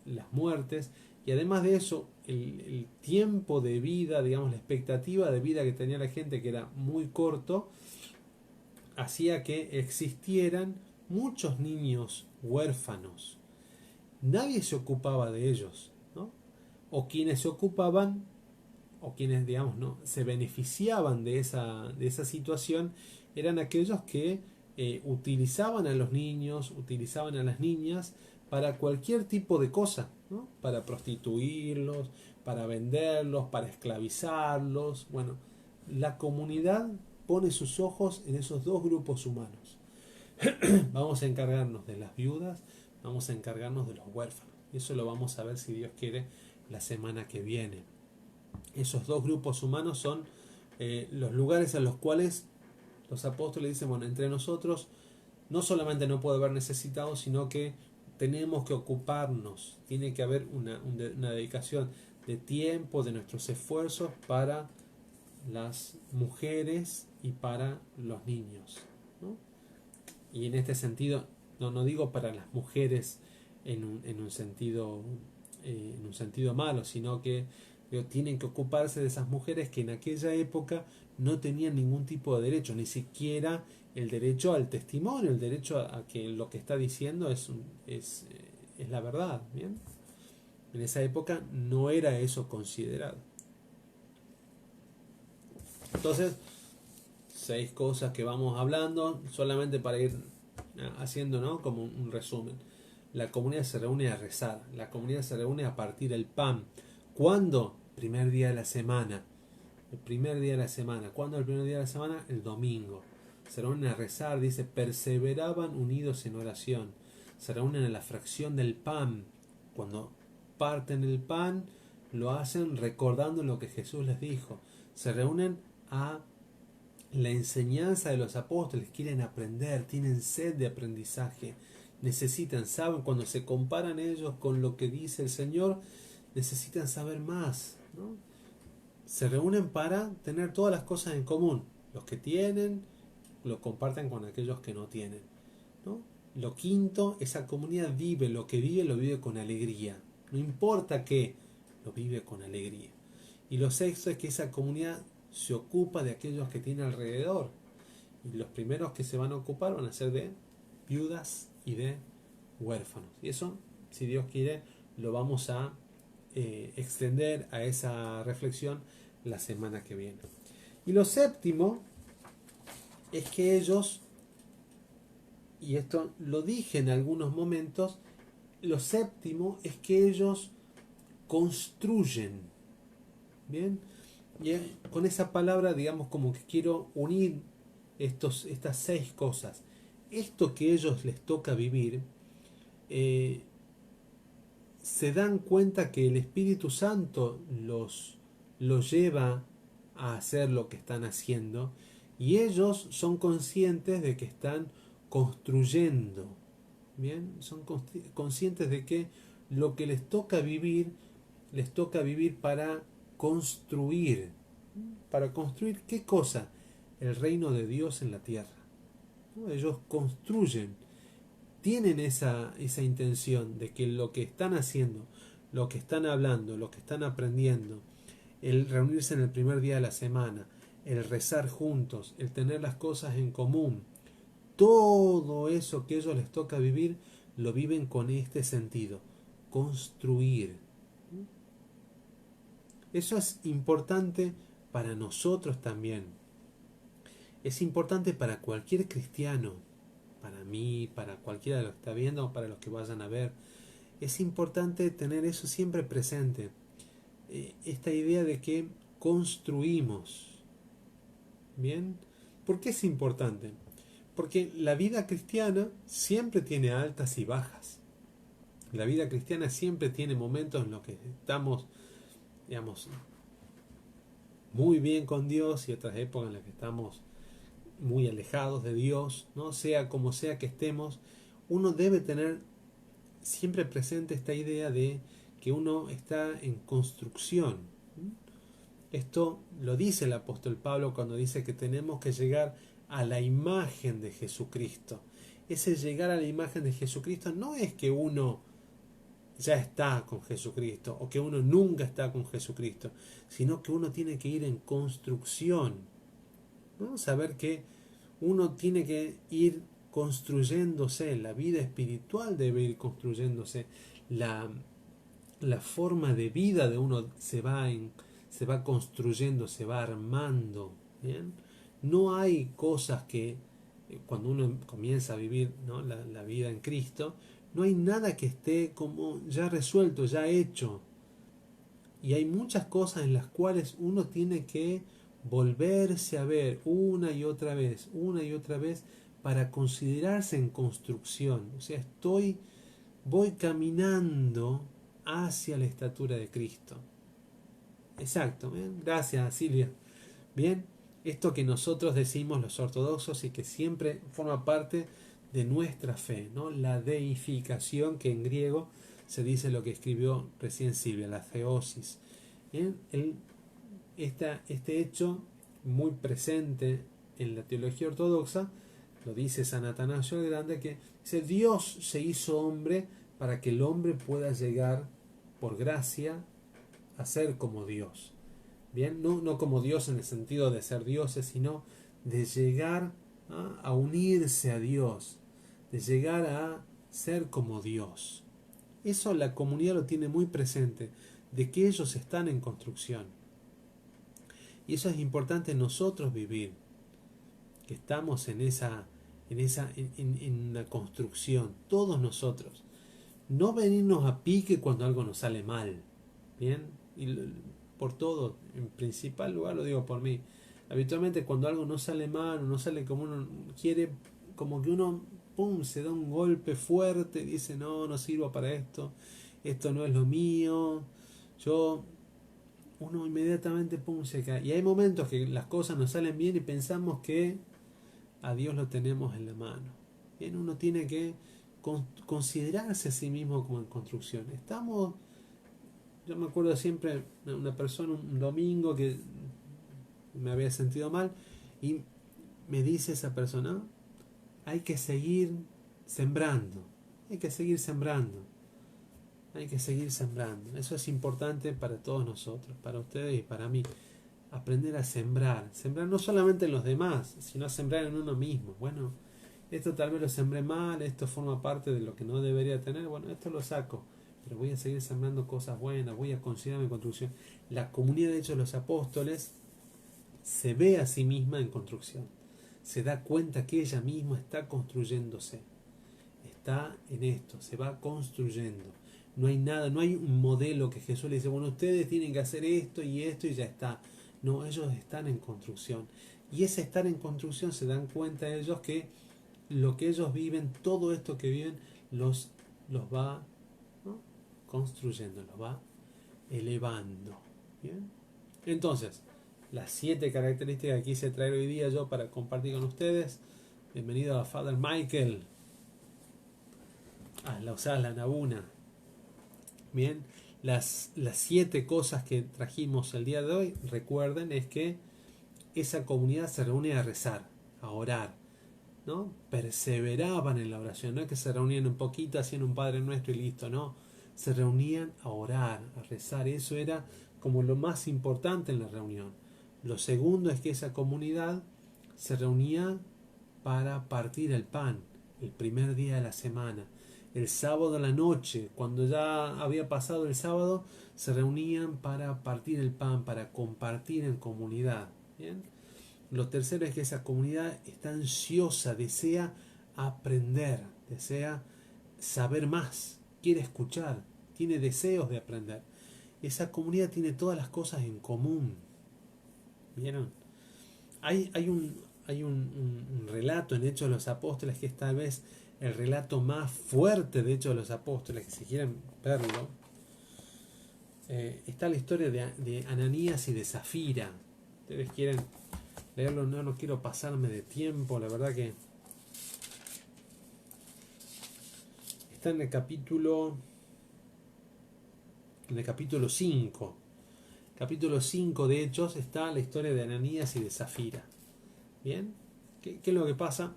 las muertes, y además de eso, el tiempo de vida, digamos, la expectativa de vida que tenía la gente, que era muy corto, hacía que existieran muchos niños huérfanos. Nadie se ocupaba de ellos, ¿no? O quienes se ocupaban, o quienes, digamos, no se beneficiaban de esa situación, eran aquellos que utilizaban a los niños, utilizaban a las niñas para cualquier tipo de cosa, ¿no? Para prostituirlos, para venderlos, para esclavizarlos. Bueno, la comunidad pone sus ojos en esos dos grupos humanos. Vamos a encargarnos de las viudas, vamos a encargarnos de los huérfanos. Y eso lo vamos a ver, si Dios quiere, la semana que viene. Esos dos grupos humanos son los lugares a los cuales los apóstoles dicen, bueno, entre nosotros no solamente no puede haber necesitados, sino que tenemos que ocuparnos, tiene que haber una dedicación de tiempo, de nuestros esfuerzos para las mujeres y para los niños, ¿no? Y en este sentido, no digo para las mujeres en un sentido malo, sino que tienen que ocuparse de esas mujeres que en aquella época no tenían ningún tipo de derecho, ni siquiera el derecho al testimonio, el derecho a que lo que está diciendo es la verdad. ¿Bien? En esa época no era eso considerado. Entonces, 6 cosas que vamos hablando, solamente para ir haciendo, ¿no?, como un resumen. La comunidad se reúne a rezar, la comunidad se reúne a partir el pan. ¿Cuándo? Primer día de la semana. El primer día de la semana. ¿Cuándo el primer día de la semana? El domingo. Se reúnen a rezar, dice, perseveraban unidos en oración. Se reúnen a la fracción del pan. Cuando parten el pan, lo hacen recordando lo que Jesús les dijo. Se reúnen a la enseñanza de los apóstoles, quieren aprender, tienen sed de aprendizaje, necesitan, saben, cuando se comparan ellos con lo que dice el Señor, necesitan saber más, ¿no? Se reúnen para tener todas las cosas en común. Los que tienen, lo comparten con aquellos que no tienen, ¿no? Lo quinto, esa comunidad vive, lo que vive lo vive con alegría. No importa qué, lo vive con alegría. Y lo sexto es que esa comunidad se ocupa de aquellos que tiene alrededor. Y los primeros que se van a ocupar van a ser de viudas y de huérfanos. Y eso, si Dios quiere, lo vamos a extender a esa reflexión la semana que viene. Y lo séptimo es que ellos, y esto lo dije en algunos momentos, lo séptimo es que ellos construyen. Bien, y con esa palabra, digamos, como que quiero unir estas 6 cosas. Esto que ellos les toca vivir, se dan cuenta que el Espíritu Santo los lleva a hacer lo que están haciendo, y ellos son conscientes de que están construyendo. Bien, son conscientes de que lo que les toca vivir para construir. ¿Para construir qué cosa? El reino de Dios en la tierra, ¿no? Ellos construyen, tienen esa intención de que lo que están haciendo, lo que están hablando, lo que están aprendiendo, el reunirse en el primer día de la semana, el rezar juntos, el tener las cosas en común, todo eso que a ellos les toca vivir, lo viven con este sentido. construir. Eso es importante para nosotros también. Es importante para cualquier cristiano, para mí, para cualquiera de los que está viendo, para los que vayan a ver. Es importante tener eso siempre presente. Esta idea de que construimos. ¿Bien? ¿Por qué es importante? Porque la vida cristiana siempre tiene altas y bajas. La vida cristiana siempre tiene momentos en los que estamos, digamos, muy bien con Dios y otras épocas en las que estamos muy alejados de Dios, ¿no? Sea como sea que estemos, uno debe tener siempre presente esta idea de que uno está en construcción. Esto lo dice el apóstol Pablo cuando dice que tenemos que llegar a la imagen de Jesucristo. Ese llegar a la imagen de Jesucristo no es que uno ya está con Jesucristo o que uno nunca está con Jesucristo, sino que uno tiene que ir en construcción, ¿no? Saber que uno tiene que ir construyéndose, la vida espiritual debe ir construyéndose, la forma de vida de uno se va construyendo, se va armando. ¿Bien? No hay cosas que cuando uno comienza a vivir, ¿no? la vida en Cristo, no hay nada que esté como ya resuelto, ya hecho. Y hay muchas cosas en las cuales uno tiene que volverse a ver una y otra vez, para considerarse en construcción. O sea, voy caminando hacia la estatura de Cristo. Exacto, ¿bien? Gracias Silvia. Bien, esto que nosotros decimos los ortodoxos y que siempre forma parte de nuestra fe, ¿no? La deificación, que en griego se dice lo que escribió recién Silvia, la theosis. Bien, este hecho muy presente en la teología ortodoxa, lo dice San Atanasio el Grande, que dice: Dios se hizo hombre para que el hombre pueda llegar por gracia a ser como Dios. Bien, no como Dios en el sentido de ser dioses, sino de llegar a unirse a Dios, de llegar a ser como Dios. Eso la comunidad lo tiene muy presente, de que ellos están en construcción. Y eso es importante nosotros vivir, que estamos en una construcción, todos nosotros. No venirnos a pique cuando algo nos sale mal. Bien, y por todo, en principal lugar lo digo por mí. Habitualmente cuando algo no sale mal o no sale como uno quiere, como que uno se da un golpe fuerte y dice: no sirvo para esto no es lo mío, uno inmediatamente se cae. Y hay momentos que las cosas nos salen bien y pensamos que a Dios lo tenemos en la mano. Bien, uno tiene que considerarse a sí mismo como en construcción. Yo me acuerdo siempre una persona un domingo que me había sentido mal y me dice esa persona: hay que seguir sembrando, hay que seguir sembrando, hay que seguir sembrando. Eso es importante para todos nosotros, para ustedes y para mí. Aprender a sembrar no solamente en los demás, sino a sembrar en uno mismo. Bueno, esto tal vez lo sembré mal, esto forma parte de lo que no debería tener, bueno, esto lo saco, pero voy a seguir sembrando cosas buenas, voy a considerar mi construcción. La comunidad de Hechos de los Apóstoles se ve a sí misma en construcción, se da cuenta que ella misma está construyéndose, está en esto, se va construyendo. No hay nada, no hay un modelo que Jesús le dice: bueno, ustedes tienen que hacer esto y ya está. No, ellos están en construcción. Y ese estar en construcción, se dan cuenta ellos que lo que ellos viven, todo esto que viven, los va, ¿no?, construyendo, los va elevando. ¿Bien? Entonces, las 7 características que quise traer hoy día yo para compartir con ustedes. Bienvenido a Father Michael, a la Osala Nabuna. Bien, las 7 cosas que trajimos el día de hoy, recuerden, es que esa comunidad se reúne a rezar, a orar, ¿no? Perseveraban en la oración, no es que se reunían un poquito, hacían un Padre Nuestro y listo, no. Se reunían a orar, a rezar. Eso era como lo más importante en la reunión. Lo segundo es que esa comunidad se reunía para partir el pan el primer día de la semana. el sábado a la noche, cuando ya había pasado el sábado, se reunían para partir el pan, para compartir en comunidad. ¿Bien? Lo tercero es que esa comunidad está ansiosa, desea aprender, desea saber más, quiere escuchar, tiene deseos de aprender. Esa comunidad tiene todas las cosas en común. ¿Vieron? Hay un relato en Hechos de los Apóstoles que es tal vez el relato más fuerte de Hechos de los Apóstoles, que si quieren verlo, está la historia de Ananías y de Zafira. Ustedes quieren leerlo, no quiero pasarme de tiempo, la verdad que está en el capítulo 5. Capítulo 5 de Hechos está la historia de Ananías y de Zafira. ¿Bien? ¿Qué es lo que pasa?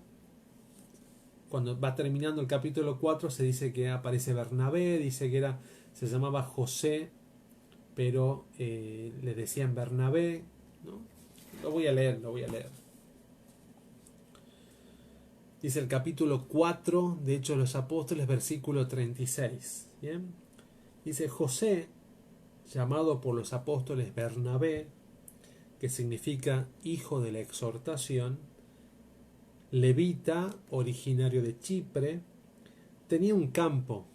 Cuando va terminando el capítulo 4 se dice que aparece Bernabé, dice que se llamaba José, pero le decían Bernabé, ¿no? Lo voy a leer. Dice el capítulo 4 de Hechos de los Apóstoles, versículo 36. ¿Bien? Dice José, llamado por los apóstoles Bernabé, que significa hijo de la exhortación, levita, originario de Chipre, tenía un campo,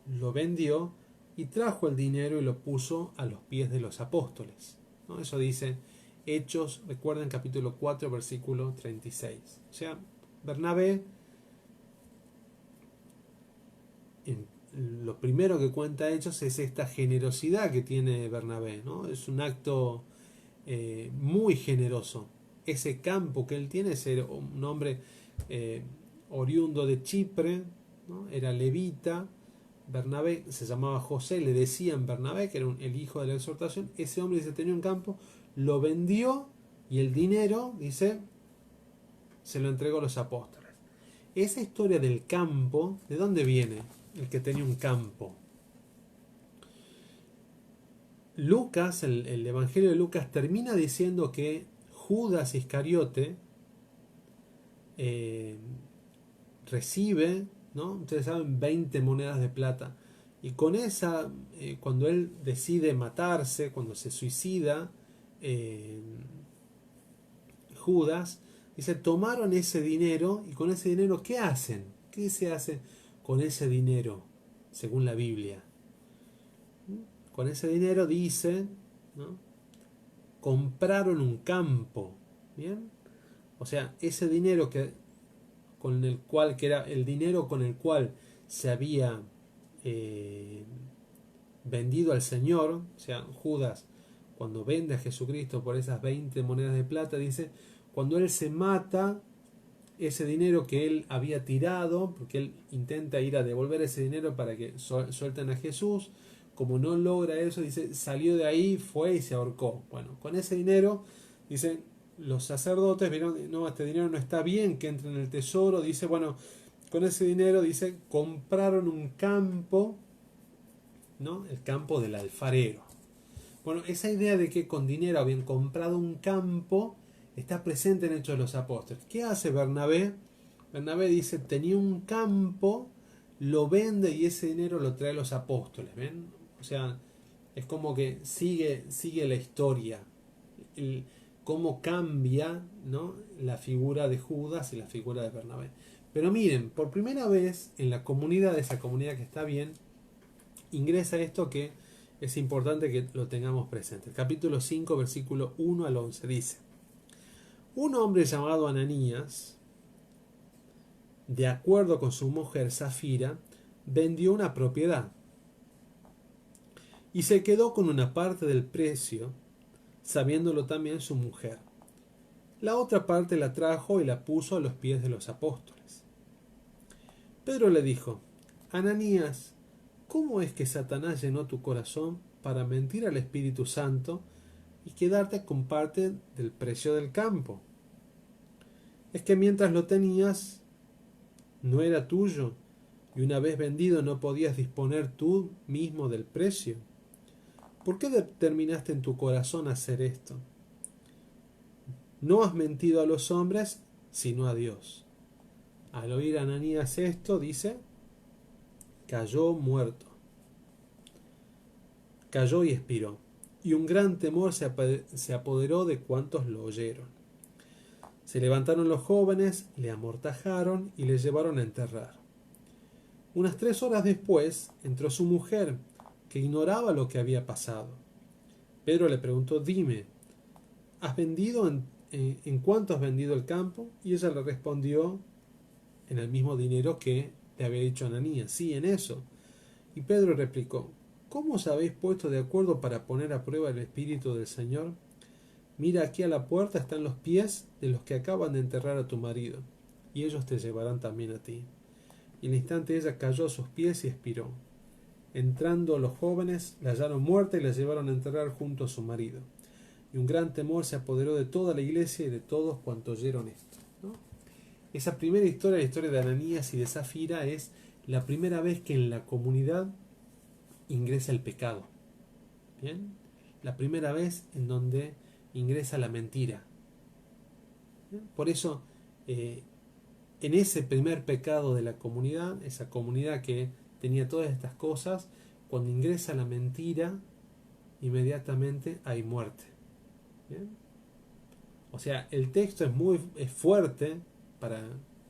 lo vendió y trajo el dinero y lo puso a los pies de los apóstoles. ¿No? Eso dice Hechos, recuerden, capítulo 4, versículo 36. O sea, Bernabé, lo primero que cuenta Hechos es esta generosidad que tiene Bernabé, ¿no? Es un acto muy generoso. Ese campo que él tiene es un hombre oriundo de Chipre, ¿no? Era levita. Bernabé se llamaba José, le decían Bernabé, que era el hijo de la exhortación. Ese hombre dice, tenía un campo, lo vendió y el dinero, dice, se lo entregó a los apóstoles. Esa historia del campo, ¿de dónde viene? El que tenía un campo. Lucas, el Evangelio de Lucas termina diciendo que Judas Iscariote recibe, ¿no? Ustedes saben, 20 monedas de plata. Y con esa, cuando él decide matarse, cuando se suicida, Judas, dice, tomaron ese dinero y con ese dinero, ¿qué hacen? ¿Qué se hace con ese dinero? Según la Biblia. Con ese dinero, dice, ¿no? Compraron un campo. ¿Bien? O sea, ese dinero que era el dinero con el cual se había vendido al Señor, o sea, Judas, cuando vende a Jesucristo por esas 20 monedas de plata, dice, cuando él se mata, ese dinero que él había tirado, porque él intenta ir a devolver ese dinero para que suelten a Jesús, como no logra eso, dice, salió de ahí, fue y se ahorcó. Bueno, con ese dinero, dice, los sacerdotes vieron, no, este dinero no está bien que entre en el tesoro, dice, bueno, con ese dinero, dice, compraron un campo, ¿no? El campo del alfarero. Bueno, esa idea de que con dinero habían comprado un campo está presente en Hechos de los Apóstoles. ¿Qué hace Bernabé? Bernabé dice, tenía un campo, lo vende y ese dinero lo trae a los apóstoles. ¿Ven? O sea, es como que sigue la historia. Cómo cambia, ¿no? La figura de Judas y la figura de Bernabé. Pero miren, por primera vez en la comunidad, esa comunidad que está bien, ingresa esto que es importante que lo tengamos presente. El capítulo 5, versículo 1 al 11 dice, un hombre llamado Ananías, de acuerdo con su mujer Zafira, vendió una propiedad y se quedó con una parte del precio, sabiéndolo también su mujer. La otra parte la trajo y la puso a los pies de los apóstoles. Pedro le dijo, Ananías, ¿cómo es que Satanás llenó tu corazón para mentir al Espíritu Santo y quedarte con parte del precio del campo? Es que mientras lo tenías, no era tuyo, y una vez vendido no podías disponer tú mismo del precio. ¿Por qué determinaste en tu corazón hacer esto? No has mentido a los hombres, sino a Dios. Al oír Ananías esto, dice, cayó muerto. Cayó y expiró. Y un gran temor se apoderó de cuantos lo oyeron. Se levantaron los jóvenes, le amortajaron y le llevaron a enterrar. Unas 3 horas después entró su mujer, que ignoraba lo que había pasado. Pedro le preguntó: dime, ¿has vendido en cuánto has vendido el campo? Y ella le respondió: en el mismo dinero que le había dicho Ananías. Sí, en eso. Y Pedro replicó: ¿cómo os habéis puesto de acuerdo para poner a prueba el Espíritu del Señor? Mira, aquí a la puerta están los pies de los que acaban de enterrar a tu marido, y ellos te llevarán también a ti. Y al instante ella cayó a sus pies y expiró. Entrando los jóvenes, la hallaron muerta y la llevaron a enterrar junto a su marido. Y un gran temor se apoderó de toda la iglesia y de todos cuantos oyeron esto, ¿no? Esa primera historia, la historia de Ananías y de Zafira, es la primera vez que en la comunidad ingresa el pecado. ¿Bien? La primera vez en donde ingresa la mentira. ¿Bien? Por eso, en ese primer pecado de la comunidad, esa comunidad que tenía todas estas cosas, cuando ingresa la mentira, inmediatamente hay muerte. ¿Bien? O sea, el texto es fuerte para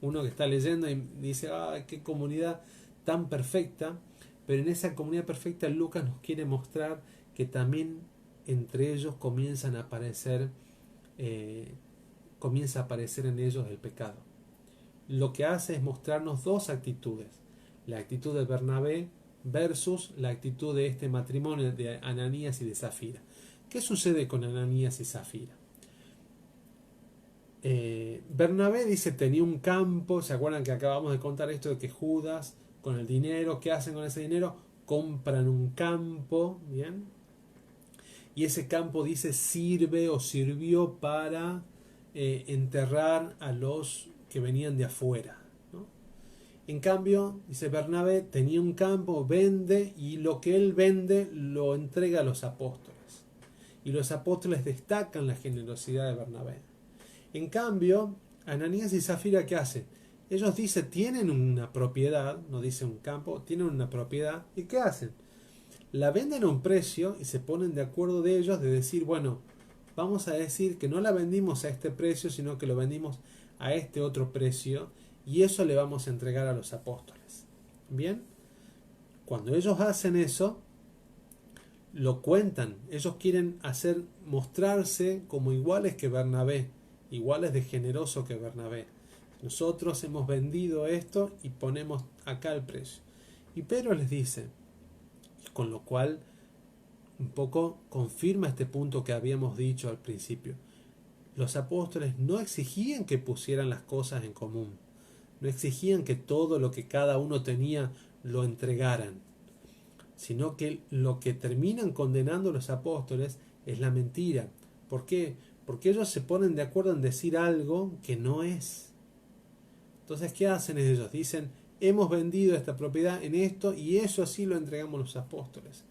uno que está leyendo y dice: ¡ah, qué comunidad tan perfecta! Pero en esa comunidad perfecta Lucas nos quiere mostrar que también entre ellos comienza a aparecer en ellos el pecado. Lo que hace es mostrarnos dos actitudes: la actitud de Bernabé versus la actitud de este matrimonio de Ananías y de Zafira. ¿Qué sucede con Ananías y Zafira? Bernabé dice: tenía un campo. ¿Se acuerdan que acabamos de contar esto de que Judas, con el dinero, ¿qué hacen con ese dinero? Compran un campo, ¿bien? Y ese campo, dice, sirve o sirvió para enterrar a los que venían de afuera, ¿no? En cambio, dice Bernabé, tenía un campo, vende, y lo que él vende lo entrega a los apóstoles. Y los apóstoles destacan la generosidad de Bernabé. En cambio, Ananías y Zafira, ¿qué hacen? Ellos dicen, tienen una propiedad, no dice un campo, tienen una propiedad, ¿y qué hacen? La venden a un precio y se ponen de acuerdo de ellos de decir: bueno, vamos a decir que no la vendimos a este precio, sino que lo vendimos a este otro precio, y eso le vamos a entregar a los apóstoles. Bien, cuando ellos hacen eso, lo cuentan. Ellos quieren mostrarse como iguales que Bernabé, iguales de generoso que Bernabé. Nosotros hemos vendido esto y ponemos acá el precio. Y Pedro les dice, con lo cual un poco confirma este punto que habíamos dicho al principio: los apóstoles no exigían que pusieran las cosas en común, no exigían que todo lo que cada uno tenía lo entregaran, sino que lo que terminan condenando los apóstoles es la mentira. ¿Por qué? Porque ellos se ponen de acuerdo en decir algo que no es. Entonces, ¿qué hacen ellos? Dicen: hemos vendido esta propiedad en esto, y eso sí lo entregamos a los apóstoles.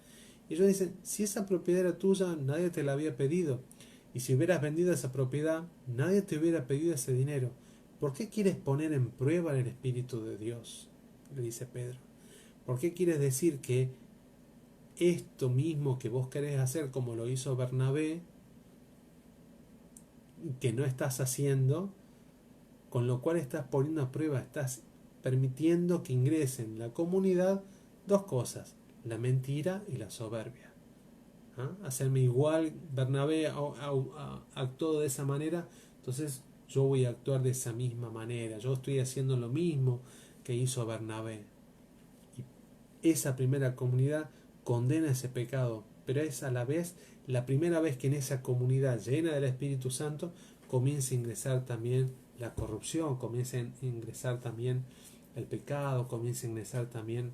Y ellos dicen: si esa propiedad era tuya, nadie te la había pedido. Y si hubieras vendido esa propiedad, nadie te hubiera pedido ese dinero. ¿Por qué quieres poner en prueba el Espíritu de Dios?, le dice Pedro. ¿Por qué quieres decir que esto mismo que vos querés hacer, como lo hizo Bernabé, que no estás haciendo? Con lo cual estás poniendo a prueba, estás permitiendo que ingresen en la comunidad dos cosas: la mentira y la soberbia. Hacerme igual, Bernabé actuó de esa manera, entonces yo voy a actuar de esa misma manera. Yo estoy haciendo lo mismo que hizo Bernabé. Y esa primera comunidad condena ese pecado, pero es a la vez la primera vez que en esa comunidad llena del Espíritu Santo comienza a ingresar también la corrupción, comienza a ingresar también el pecado, comienza a ingresar también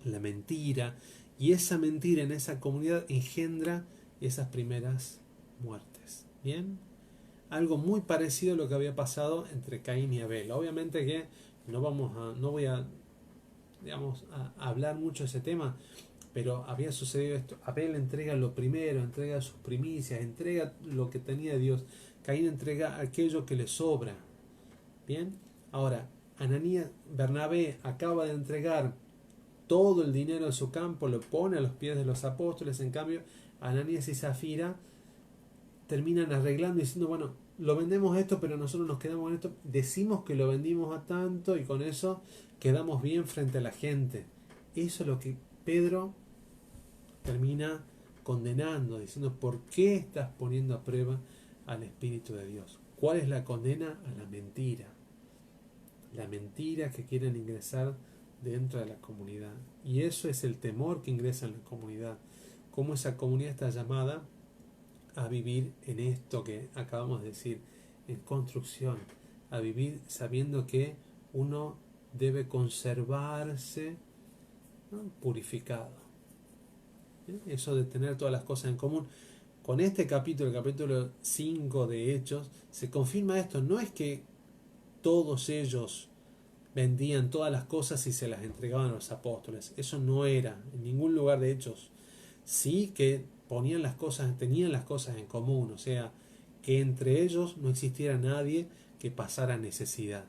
la mentira, y esa mentira en esa comunidad engendra esas primeras muertes. Bien, algo muy parecido a lo que había pasado entre Caín y Abel. Obviamente que no voy a hablar mucho de ese tema, pero había sucedido esto: Abel entrega lo primero, entrega sus primicias, entrega lo que tenía de Dios. Caín entrega aquello que le sobra. Bien, ahora Bernabé acaba de entregar todo el dinero de su campo, lo pone a los pies de los apóstoles. En cambio, Ananías y Zafira terminan arreglando y diciendo, bueno, lo vendemos esto, pero nosotros nos quedamos con esto, decimos que lo vendimos a tanto y con eso quedamos bien frente a la gente. Eso es lo que Pedro termina condenando, diciendo, ¿por qué estás poniendo a prueba al Espíritu de Dios? ¿Cuál es la condena? A la mentira. La mentira que quieren ingresar dentro de la comunidad. Y eso es el temor que ingresa en la comunidad. Cómo esa comunidad está llamada a vivir en esto que acabamos de decir, en construcción, a vivir sabiendo que uno debe conservarse, ¿no?, purificado. Eso de tener todas las cosas en común. Con este capítulo, el capítulo 5 de Hechos, se confirma esto. No es que todos ellos vendían todas las cosas y se las entregaban a los apóstoles. Eso no era en ningún lugar de Hechos. Sí que ponían las cosas, tenían las cosas en común, o sea, que entre ellos no existiera nadie que pasara necesidad.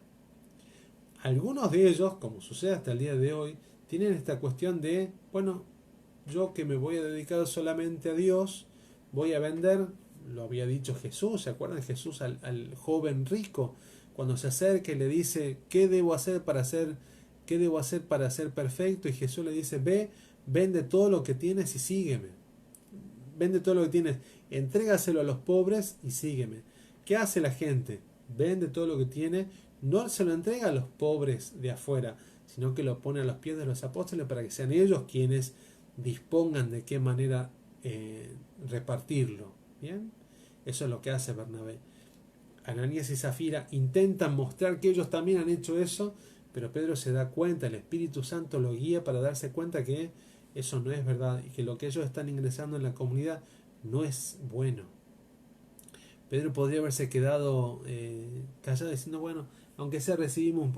Algunos de ellos, como sucede hasta el día de hoy, tienen esta cuestión de, bueno, yo que me voy a dedicar solamente a Dios, voy a vender, lo había dicho Jesús. ¿Se acuerdan de Jesús al joven rico? Cuando se acerca y le dice, ¿qué debo hacer para ser perfecto? Y Jesús le dice, ve, vende todo lo que tienes y sígueme. Vende todo lo que tienes, entrégaselo a los pobres y sígueme. ¿Qué hace la gente? Vende todo lo que tiene, no se lo entrega a los pobres de afuera, sino que lo pone a los pies de los apóstoles para que sean ellos quienes dispongan de qué manera repartirlo. ¿Bien? Eso es lo que hace Bernabé. Ananías y Zafira intentan mostrar que ellos también han hecho eso, pero Pedro se da cuenta, el Espíritu Santo lo guía para darse cuenta que eso no es verdad y que lo que ellos están ingresando en la comunidad no es bueno. Pedro podría haberse quedado callado diciendo, bueno, aunque sea recibimos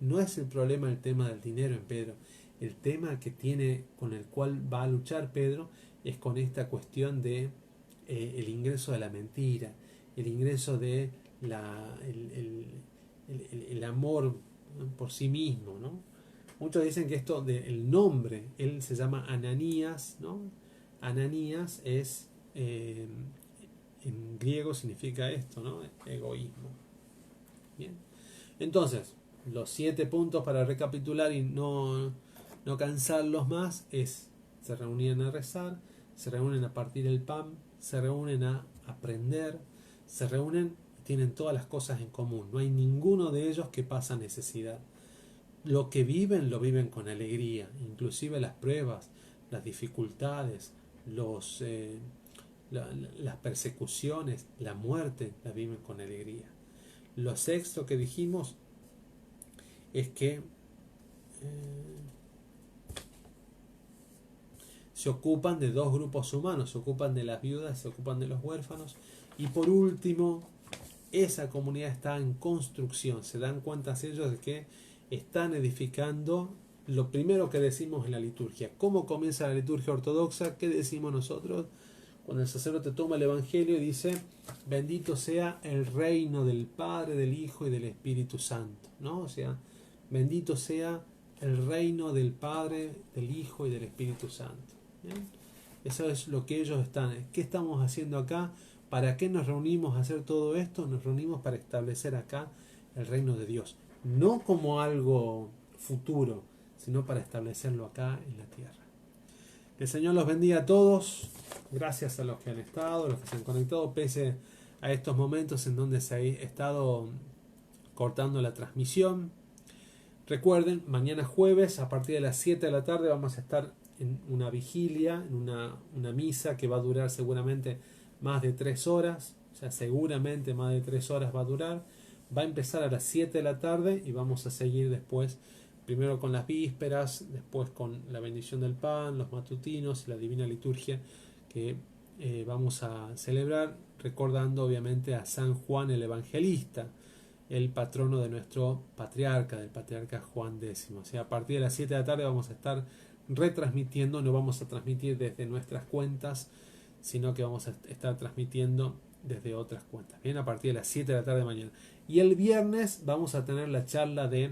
no es el problema el tema del dinero en Pedro. El tema que tiene, con el cual va a luchar Pedro, es con esta cuestión de el ingreso de la mentira, el ingreso de el amor por sí mismo, ¿no? Muchos dicen que esto del nombre, él se llama Ananías, ¿no? Ananías es, en griego significa esto, ¿no? Egoísmo. Bien. Entonces, los 7 puntos para recapitular y no cansarlos más es: se reunían a rezar, se reúnen a partir el pan, se reúnen a aprender, se reúnen y tienen todas las cosas en común. No hay ninguno de ellos que pasa necesidad. Lo que viven, lo viven con alegría, inclusive las pruebas, las dificultades, las persecuciones, la muerte, la viven con alegría. Lo sexto que dijimos es que se ocupan de 2 grupos humanos, se ocupan de las viudas, se ocupan de los huérfanos. Y por último, esa comunidad está en construcción. Se dan cuenta ellos de que están edificando lo primero que decimos en la liturgia. ¿Cómo comienza la liturgia ortodoxa? ¿Qué decimos nosotros? Cuando el sacerdote toma el Evangelio y dice: bendito sea el reino del Padre, del Hijo y del Espíritu Santo, ¿no? O sea, bendito sea el reino del Padre, del Hijo y del Espíritu Santo. ¿Bien? Eso es lo que ellos están. ¿Qué estamos haciendo acá? ¿Para qué nos reunimos a hacer todo esto? Nos reunimos para establecer acá el reino de Dios. No como algo futuro, sino para establecerlo acá en la tierra. Que el Señor los bendiga a todos. Gracias a los que han estado, a los que se han conectado, pese a estos momentos en donde se ha estado cortando la transmisión. Recuerden, mañana jueves, a partir de las 7 de la tarde, vamos a estar en una vigilia, en una misa que va a durar seguramente más de 3 horas. O sea, seguramente más de 3 horas va a durar. Va a empezar a las 7 de la tarde y vamos a seguir después, primero con las vísperas, después con la bendición del pan, los matutinos y la divina liturgia que vamos a celebrar, recordando obviamente a San Juan el Evangelista, el patrono de nuestro patriarca, del patriarca Juan X. O sea, a partir de las 7 de la tarde vamos a estar retransmitiendo, no vamos a transmitir desde nuestras cuentas, sino que vamos a estar transmitiendo desde otras cuentas. Bien, a partir de las 7 de la tarde de mañana. Y el viernes vamos a tener la charla de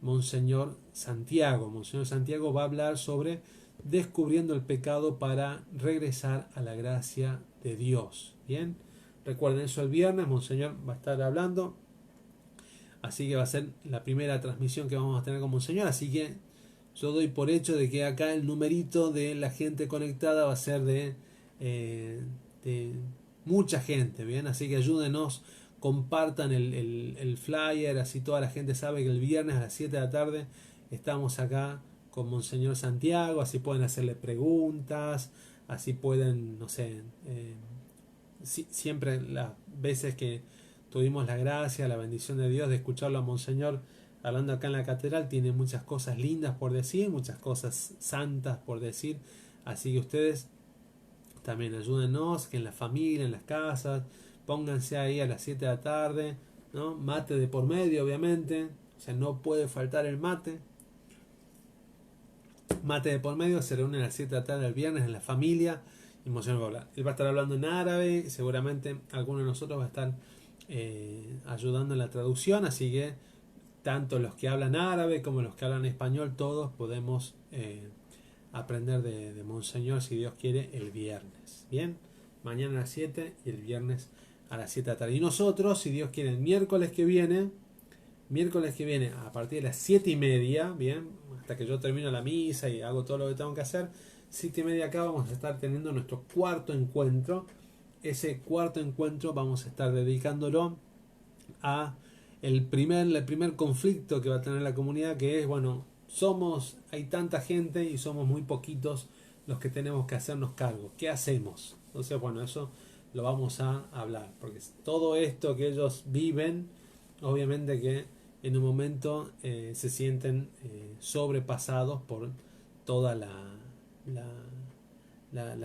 Monseñor Santiago. Monseñor Santiago va a hablar sobre descubriendo el pecado para regresar a la gracia de Dios. Bien, recuerden eso el viernes, Monseñor va a estar hablando, así que va a ser la primera transmisión que vamos a tener con Monseñor, así que yo doy por hecho de que acá el numerito de la gente conectada va a ser de mucha gente, bien, así que ayúdenos, compartan el flyer, así toda la gente sabe que el viernes a las 7 de la tarde estamos acá con Monseñor Santiago, así pueden hacerle preguntas, así pueden, no sé, siempre las veces que tuvimos la gracia, la bendición de Dios de escucharlo a Monseñor hablando acá en la catedral, tiene muchas cosas lindas por decir, muchas cosas santas por decir, así que ustedes también ayúdenos, que en la familia, en las casas, pónganse ahí a las 7 de la tarde, ¿no? Mate de por medio, obviamente, o sea, no puede faltar el mate. Mate de por medio, se reúnen a las 7 de la tarde el viernes en la familia y Monseñor va a hablar. Él va a estar hablando en árabe, seguramente alguno de nosotros va a estar ayudando en la traducción, así que tanto los que hablan árabe como los que hablan español, todos podemos aprender de Monseñor, si Dios quiere, el viernes. Bien, mañana a las 7 y el viernes a las 7 de la tarde. Y nosotros, si Dios quiere, el miércoles que viene a partir de las 7:30, bien, hasta que yo termino la misa y hago todo lo que tengo que hacer, 7:30 acá vamos a estar teniendo nuestro cuarto encuentro. Ese cuarto encuentro vamos a estar dedicándolo a el primer conflicto que va a tener la comunidad, que es, bueno, hay tanta gente y somos muy poquitos los que tenemos que hacernos cargo. ¿Qué hacemos? Entonces, bueno, eso lo vamos a hablar, porque todo esto que ellos viven, obviamente que en un momento se sienten sobrepasados por toda la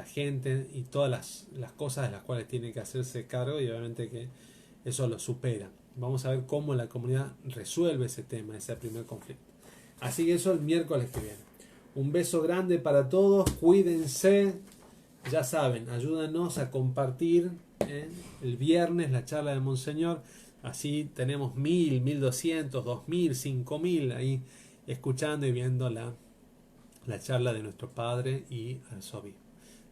gente y todas las cosas de las cuales tienen que hacerse cargo, y obviamente que eso lo supera. Vamos a ver cómo la comunidad resuelve ese tema, ese primer conflicto. Así que eso el miércoles que viene. Un beso grande para todos, cuídense, ya saben, ayúdanos a compartir el viernes la charla de Monseñor, así tenemos 1000, 1200, 2000, 5000 ahí escuchando y viendo la charla de nuestro Padre y Arzobispo.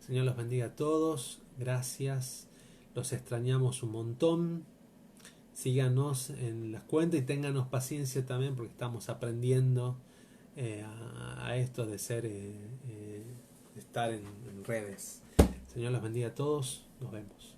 Señor los bendiga a todos, gracias, los extrañamos un montón. Síganos en las cuentas y ténganos paciencia también, porque estamos aprendiendo a esto de ser de estar en redes. Señor los bendiga a todos, nos vemos.